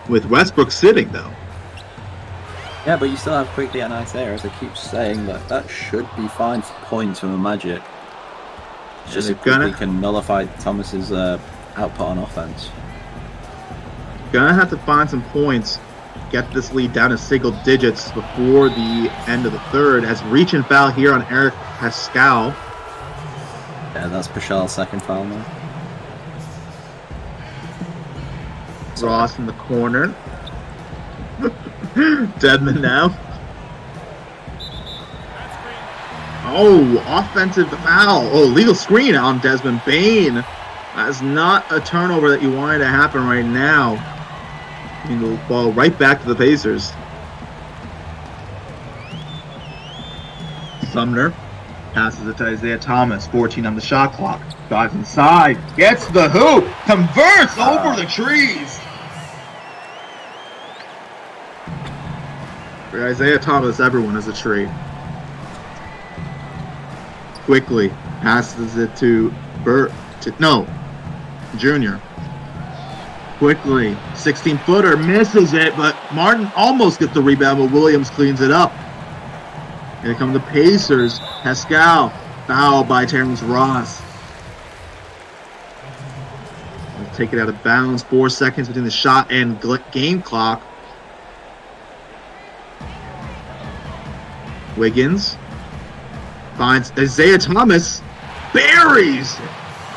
With Westbrook sitting, though. Yeah, but you still have Quickly and Isaiah, as I keep saying, that should be fine for points from the Magic. It's just if Quickly can nullify Thomas's output on offense. Gonna have to find some points. Get this lead down to single digits before the end of the third. Has reach and foul here on Eric Pascal. Yeah, that's Pascal's second foul now. Ross in the corner. Deadman now. Oh, offensive foul. Oh, legal screen on Desmond Bain. That's not a turnover that you wanted to happen right now. The ball right back to the Pacers. Sumner passes it to Isaiah Thomas. 14 on the shot clock. Drives inside. Gets the hoop. Converts over the trees. For Isaiah Thomas, everyone is a tree. Quickly passes it to Junior. Quickly, 16-footer, misses it, but Martin almost gets the rebound, but Williams cleans it up. Here come the Pacers. Pascal, foul by Terrence Ross. Let's take it out of bounds. 4 seconds between the shot and game clock. Wiggins finds Isaiah Thomas. Buries!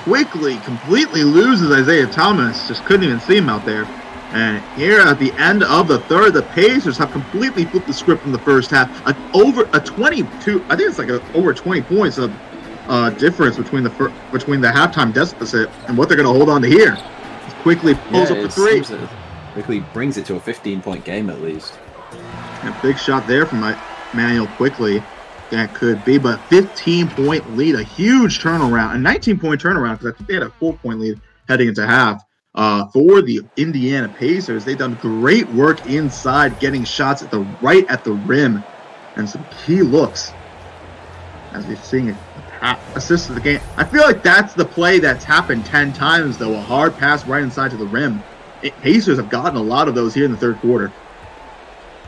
Quickly, completely loses Isaiah Thomas. Just couldn't even see him out there. And here at the end of the third, the Pacers have completely flipped the script in the first half. Over 22, I think it's like over 20 points of difference between the halftime deficit and what they're going to hold on to here. Quickly pulls up for three. Quickly brings it to a 15-point game at least. And a big shot there from Manuel Quickly. That could be, but 15-point lead, a huge turnaround, a 19-point turnaround because I think they had a 4-point lead heading into half. For the Indiana Pacers, they've done great work inside, getting shots right at the rim, and some key looks. As we're seeing assist to the game, I feel like that's the play that's happened 10 times though. A hard pass right inside to the rim. Pacers have gotten a lot of those here in the third quarter.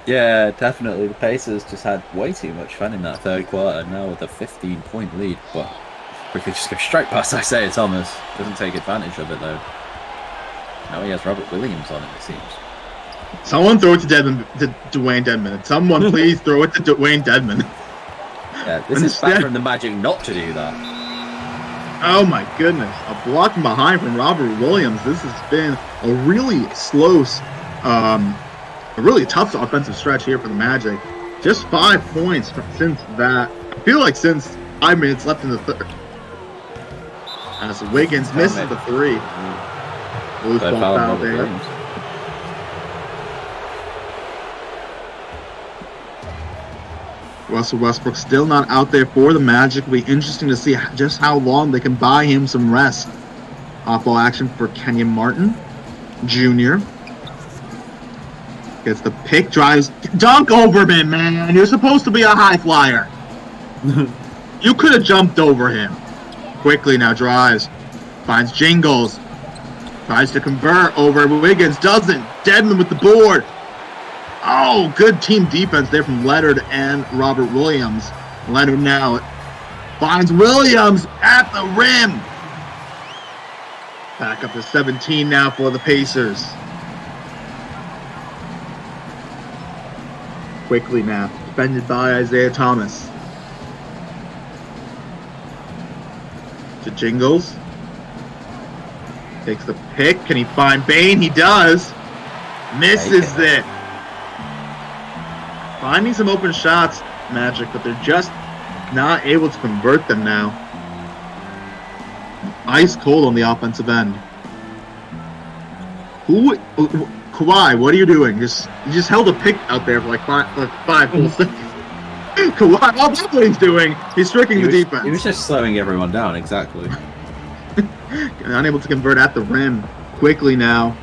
Yeah, definitely. The Pacers just had way too much fun in that third quarter. Now with a 15-point lead, but quickly just go straight past Isaiah Thomas. Doesn't take advantage of it though. Now he has Robert Williams on it seems. Someone throw it to Dwayne Dedmon. Someone please throw it to Dwayne Dedmon. Yeah, this is bad from the Magic not to do that. Oh my goodness. A block from behind from Robert Williams. This has been a really slow, a really tough offensive stretch here for the Magic. Just 5 points since that. I feel like since 5 minutes left in the third. As Wiggins misses the three. Loose ball foul there. Russell Westbrook still not out there for the Magic. It'll be interesting to see just how long they can buy him some rest. Off-ball action for Kenyon Martin Jr. Gets the pick, drives, dunk over him, man. You're supposed to be a high flyer. You could have jumped over him. Quickly now drives, finds Jingles, tries to convert over Wiggins, doesn't. Dedmon with the board. Oh, good team defense there from Leonard and Robert Williams. Leonard now finds Williams at the rim. Back up to 17 now for the Pacers. Quickly now, defended by Isaiah Thomas. To Jingles. Takes the pick. Can he find Bain? He does. Misses it. Finding some open shots, Magic, but they're just not able to convert them now. Ice cold on the offensive end. Kawhi, what are you doing? You just held a pick out there for like five full seconds. Kawhi, all that's what he's doing. He's tricking the defense. He was just slowing everyone down, exactly. Unable to convert at the rim. Quickly now.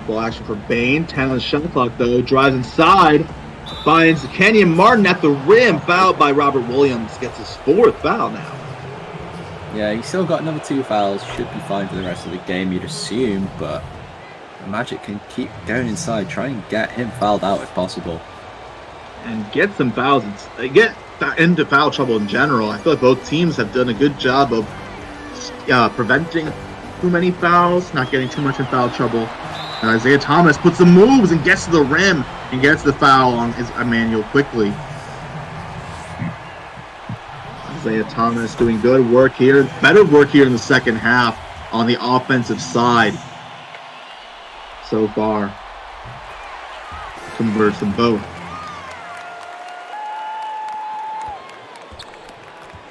Ball action for Bain. 10 on the shot clock though. Drives inside. Finds Kenyon Martin at the rim. Fouled by Robert Williams. Gets his 4th foul now. Yeah, he's still got another 2 fouls. Should be fine for the rest of the game, you'd assume. But the Magic can keep going inside. Try and get him fouled out if possible. And get some fouls. Get into foul trouble in general. I feel like both teams have done a good job of preventing too many fouls. Not getting too much in foul trouble. And Isaiah Thomas puts the moves and gets to the rim and gets the foul on Emmanuel Quickly. Isaiah Thomas doing good work here, better work here in the second half on the offensive side so far. converts them both.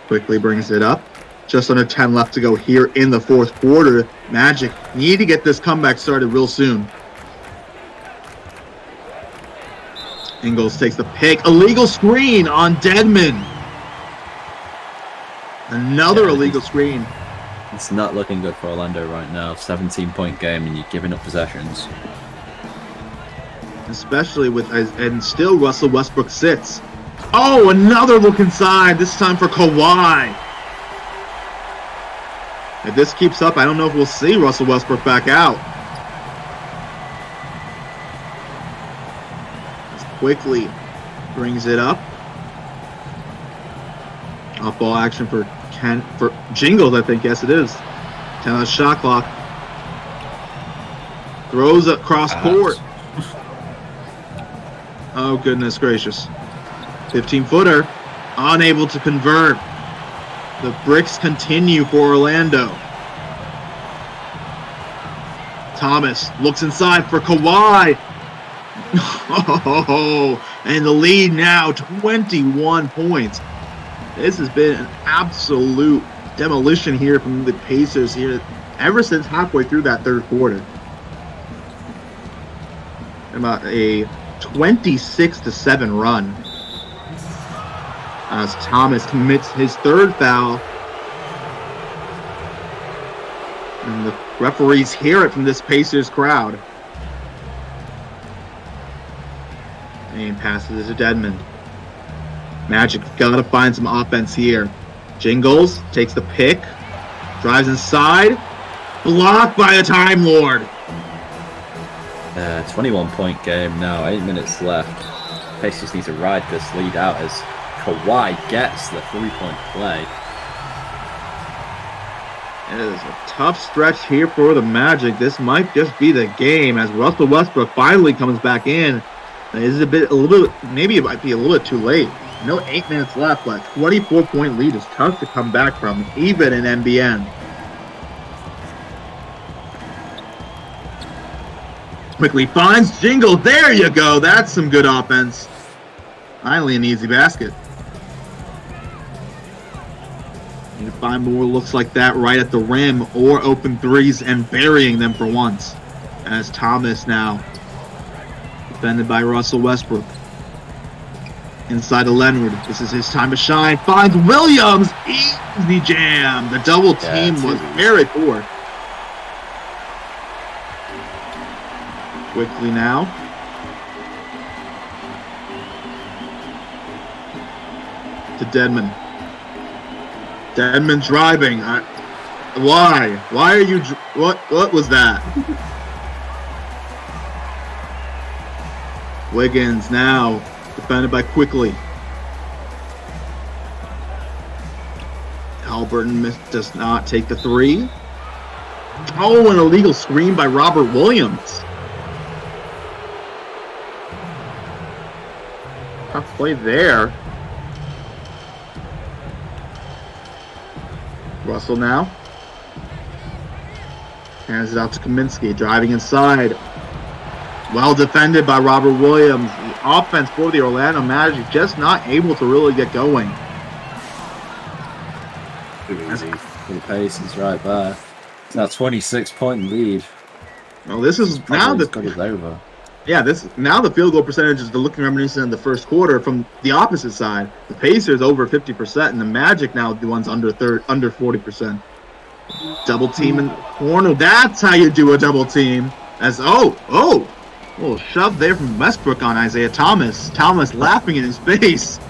Quickly brings it up. Just under 10 left to go here in the fourth quarter. Magic need to get this comeback started real soon. Ingles takes the pick. Illegal screen on Deadman. Another illegal screen. It's not looking good for Orlando right now. 17-point game and you're giving up possessions. Especially with, and still Russell Westbrook sits. Oh, another look inside, this time for Kawhi. If this keeps up, I don't know if we'll see Russell Westbrook back out. Quickly brings it up. Off ball action for Jingles, I think. Yes, it is. 10 on the shot clock. Throws across court. Oh, goodness gracious. 15-footer. Unable to convert. The bricks continue for Orlando. Thomas looks inside for Kawhi. Oh, and the lead now 21 points. This has been an absolute demolition here from the Pacers here ever since halfway through that third quarter. About a 26-7 run as Thomas commits his third foul. And the referees hear it from this Pacers crowd. And passes it to Deadman. Magic gotta find some offense here. Jingles takes the pick. Drives inside. Blocked by the Time Lord. 21-point game now. 8 minutes left. Pacers need to ride this lead out as Kawhi gets the 3-point play. It is a tough stretch here for the Magic. This might just be the game as Russell Westbrook finally comes back in. This is maybe it might be a little bit too late. No 8 minutes left, but 24-point lead is tough to come back from, even in NBN. Quickly finds Jingle. There you go. That's some good offense. Finally, an easy basket. Need to find more looks like that right at the rim or open threes and burying them for once. As Thomas now defended by Russell Westbrook. Inside to Leonard. This is his time to shine. Finds Williams. Easy jam. The double team was very poor. Quickly now. To Deadman. Deadman driving. Why? Why are you... What was that? Wiggins now defended by Quickly. Halliburton does not take the three. Oh, an illegal screen by Robert Williams. Tough play there. Russell now. Hands it out to Kaminsky. Driving inside. Well defended by Robert Williams. The offense for the Orlando Magic just not able to really get going. Too easy for the Pacers right there. It's now 26-point lead. Well, this is now the over. Yeah, now the field goal percentage is looking reminiscent of the first quarter from the opposite side. The Pacers over 50%, and the Magic now the ones under 40%. Double team in the corner. That's how you do a double team. As a little shove there from Westbrook on Isaiah Thomas. Thomas laughing in his face.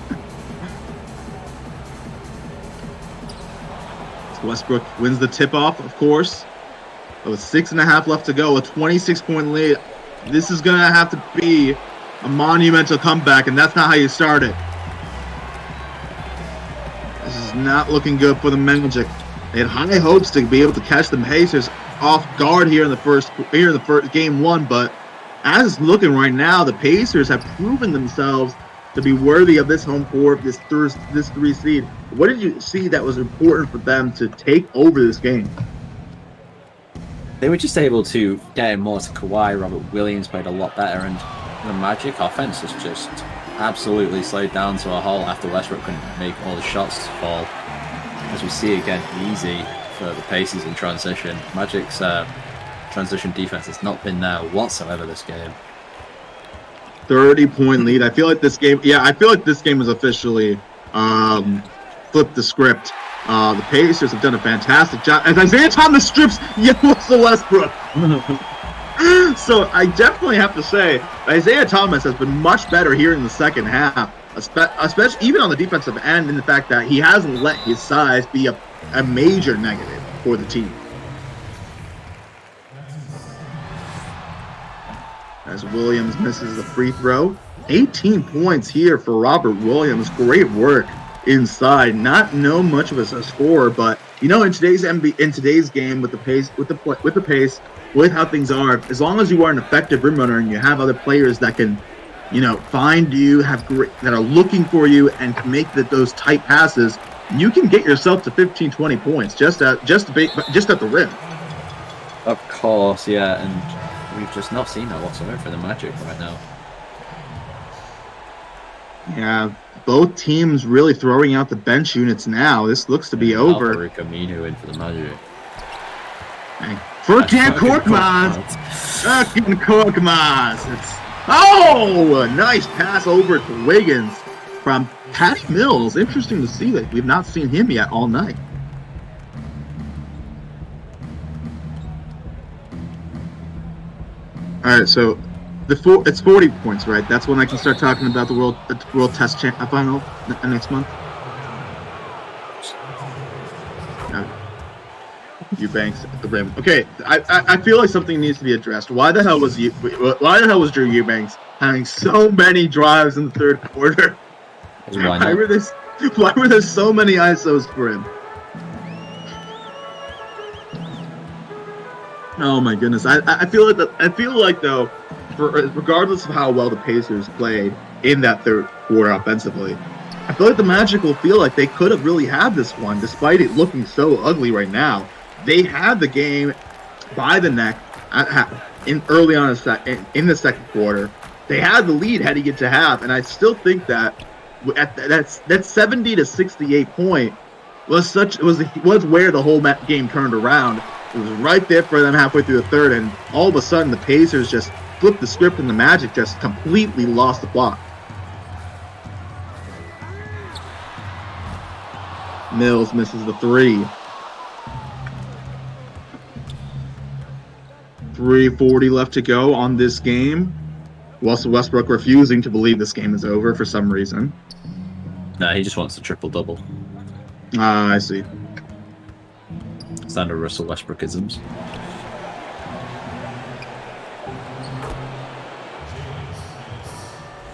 Westbrook wins the tip-off, of course. With 6.5 left to go, a 26-point lead. This is going to have to be a monumental comeback, and that's not how you start it. This is not looking good for the Magic. They had high hopes to be able to catch the Pacers off guard here in the first game one, but as it's looking right now, the Pacers have proven themselves to be worthy of this home court, this 3 seed. What did you see that was important for them to take over this game? They were just able to get in more to Kawhi. Robert Williams played a lot better, and The Magic offense has just absolutely slowed down to a halt after Westbrook couldn't make all the shots fall. As we see again, easy for the Pacers in transition. Magic's transition defense has not been there whatsoever this game. 30-point lead. I feel like this game. Yeah, I feel like this game has officially flipped the script. The Pacers have done a fantastic job. As Isaiah Thomas strips Russell Westbrook. So I definitely have to say Isaiah Thomas has been much better here in the second half, especially even on the defensive end, in the fact that he hasn't let his size be a major negative for the team. As Williams misses the free throw. 18 points here for Robert Williams. Great work inside. Not much of a scorer, but in today's game with the pace, with how things are, as long as you are an effective rim runner and you have other players that can, find you, that are looking for you, and can make those tight passes, you can get yourself to 15, 20 points just at the rim. Of course, yeah, and we've just not seen that whatsoever for the Magic right now. Yeah, both teams really throwing out the bench units now. This looks to be over. Al-Farouq Aminu in for the Magic. Furkan Korkmaz! Furkan Korkmaz! A nice pass over to Wiggins from Patty Mills. Interesting to see that we've not seen him yet all night. All right, so it's 40 points, right? That's when I can start talking about the World Test Final next month. Eubanks at the rim. Okay, I feel like something needs to be addressed. Why the hell was Drew Eubanks having so many drives in the third quarter? Why were there so many ISOs for him? Oh my goodness! I feel like though, regardless of how well the Pacers played in that third quarter offensively, I feel like the Magic will feel like they could have really had this one, despite it looking so ugly right now. They had the game by the neck early on in the second quarter. They had the lead heading into half, and I still think that that 70 to 68 point was where the whole game turned around. It was right there for them halfway through the third, and all of a sudden the Pacers just flipped the script, and the Magic just completely lost the plot. Mills misses the three. 3:40 left to go on this game. Russell Westbrook refusing to believe this game is over for some reason. No, he just wants a triple-double. I see. Standard Russell Westbrookisms.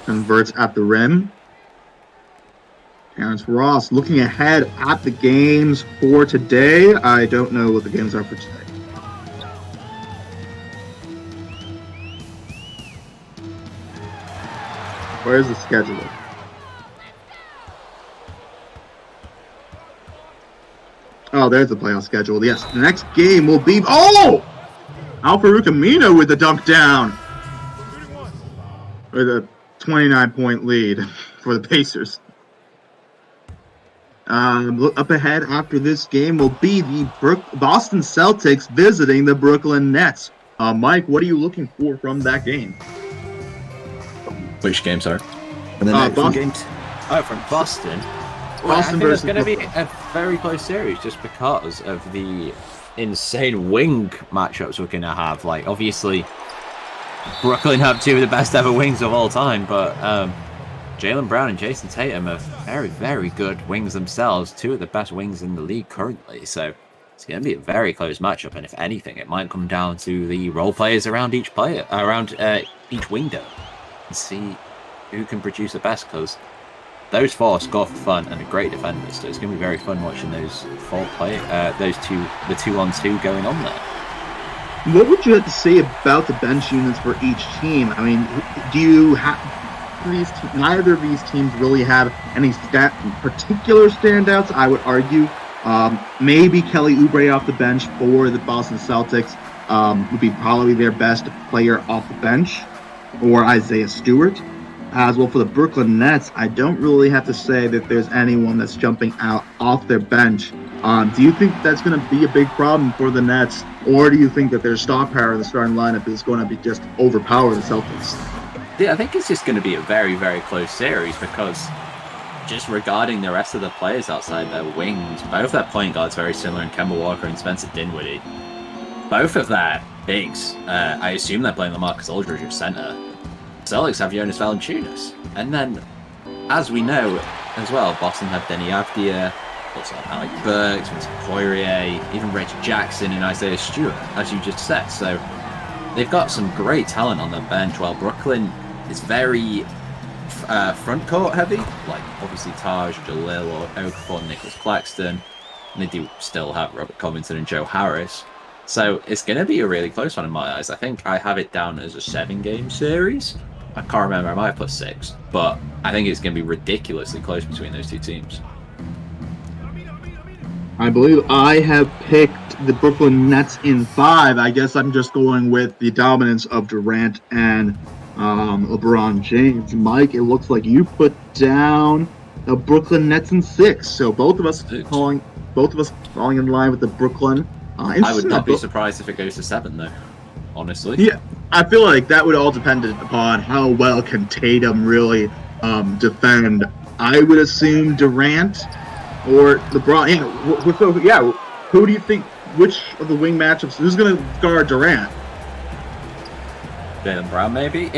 Converts at the rim. Terrence Ross looking ahead at the games for today. I don't know what the games are for today. Where's the schedule? Oh, there's the playoff schedule. Yes, the next game will be... Al-Farouq Aminu with the dunk down. With a 29-point lead for the Pacers. Up ahead after this game will be the Boston Celtics visiting the Brooklyn Nets. Mike, what are you looking for from that game? Which game, sorry? And the Boston games. Oh, from Boston. Well, I think it's going to be a very close series just because of the insane wing matchups we're going to have. Like, obviously, Brooklyn have two of the best ever wings of all time, but Jaylen Brown and Jason Tatum are very, very good wings themselves. Two of the best wings in the league currently. So it's going to be a very close matchup, and if anything, it might come down to the role players around each window. See who can produce the best, because those four score for fun and are great defenders. So it's going to be very fun watching those four play, the 2-on-2 going on there. What would you have to say about the bench units for each team? I mean, do you have neither of these teams really have any particular standouts? I would argue maybe Kelly Oubre off the bench for the Boston Celtics would be probably their best player off the bench. or Isaiah Stewart. As well for the Brooklyn Nets, I don't really have to say that there's anyone that's jumping out off their bench. Do you think that's going to be a big problem for the Nets, or do you think that their star power in the starting lineup is going to be just overpower the Celtics? Yeah, I think it's just going to be a very, very close series because just regarding the rest of the players outside their wings, both their point guards very similar in Kemba Walker and Spencer Dinwiddie. Both of their bigs, I assume they're playing LaMarcus Aldridge at center. Celtics have Jonas Valanciunas. And then, as we know as well, Boston have Denny Avdia, also have Alec Burks, Vincent Poirier, even Reggie Jackson and Isaiah Stewart, as you just said. So they've got some great talent on their bench, while Brooklyn is very front court heavy, like obviously Taj, Jalil, or Okafor, Nicholas Claxton. And they do still have Robert Covington and Joe Harris. So it's going to be a really close one in my eyes. I think I have it down as a 7-game series. I can't remember. I might have put 6, but I think it's going to be ridiculously close between those two teams. I believe I have picked the Brooklyn Nets in 5. I guess I'm just going with the dominance of Durant and LeBron James. Mike, it looks like you put down the Brooklyn Nets in 6. So both of us falling in line with the Brooklyn. I would not be surprised if it goes to 7, though. Honestly, yeah, I feel like that would all depend upon how well can Tatum really defend. I would assume Durant or LeBron. Who do you think? Which of the wing matchups? Who's going to guard Durant? Jaylen Brown, maybe.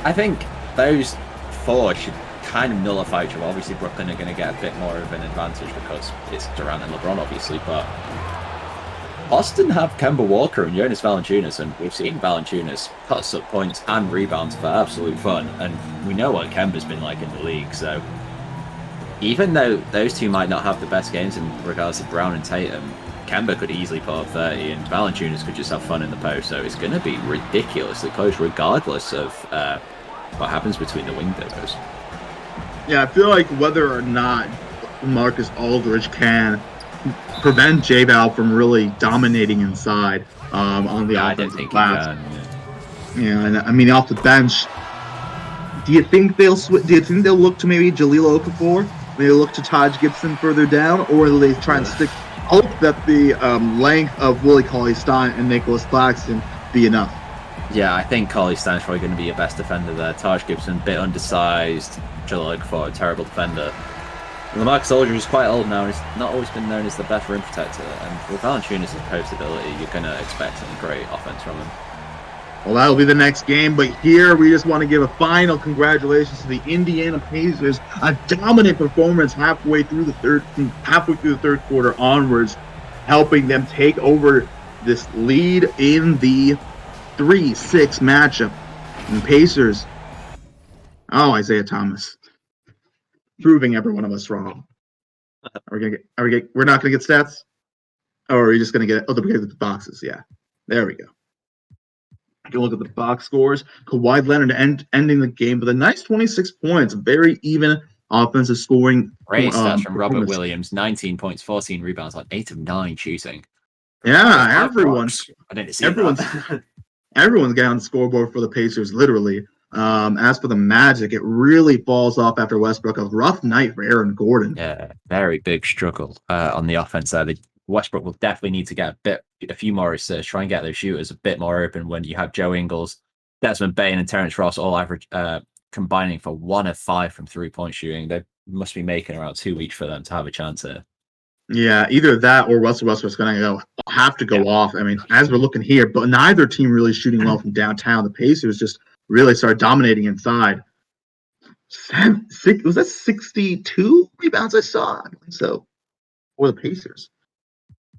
I think those 4 should kind of nullify each other. Obviously, Brooklyn are going to get a bit more of an advantage because it's Durant and LeBron, obviously, but Boston have Kemba Walker and Jonas Valanciunas, and we've seen Valanciunas put up points and rebounds for absolute fun, and we know what Kemba's been like in the league, so even though those two might not have the best games in regards to Brown and Tatum, Kemba could easily put up 30, and Valanciunas could just have fun in the post, so it's going to be ridiculously close regardless of what happens between the wing duos. Yeah, I feel like whether or not Marcus Aldridge can prevent J-Val from really dominating inside on the offensive glass. Yeah, and I mean off the bench. Do you think they'll look to maybe Jaleel Okafor? Maybe look to Taj Gibson further down, or will they try and hope that the length of Willie Cauley-Stein and Nicholas Claxton be enough? Yeah, I think Cauley-Stein's probably going to be your best defender there. Taj Gibson, a bit undersized. Jaleel Okafor, a terrible defender. LaMarcus Aldridge is quite old now, and he's not always been known as the best rim protector. And with Valanciunas' post ability, you're going to expect some great offense from him. Well, that'll be the next game, but here we just want to give a final congratulations to the Indiana Pacers. A dominant performance halfway through the third quarter onwards, helping them take over this lead in the 3-6 matchup. And Pacers, Isaiah Thomas, proving every one of us wrong. We're not gonna get stats, or are we just gonna get the boxes? Yeah, there we go. You can look at the box scores. Kawhi Leonard ending the game with a nice 26 points, very even offensive scoring. Great stats from Robert Williams: 19 points, 14 rebounds on 8 of 9 shooting. Yeah, everyone's everyone's got on the scoreboard for the Pacers, literally. As for the Magic, it really falls off after Westbrook. A rough night for Aaron Gordon. Yeah, very big struggle on the offense there. Westbrook will definitely need to get a few more assists, try and get those shooters a bit more open when you have Joe Ingles, Desmond Bane, and Terrence Ross all average combining for 1 of 5 from 3-point shooting. They must be making around 2 each for them to have a chance here. Yeah, either that or Russell Westbrook's going to have to go off. I mean, as we're looking here, but neither team really shooting well from downtown. The Pacers just really started dominating inside. Was that 62 rebounds I saw? I believe so. For the Pacers.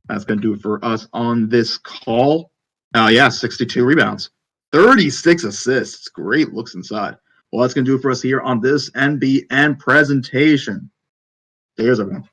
That's going to do it for us on this call. 62 rebounds. 36 assists. Great looks inside. Well, that's going to do it for us here on this NBN presentation. There's everyone.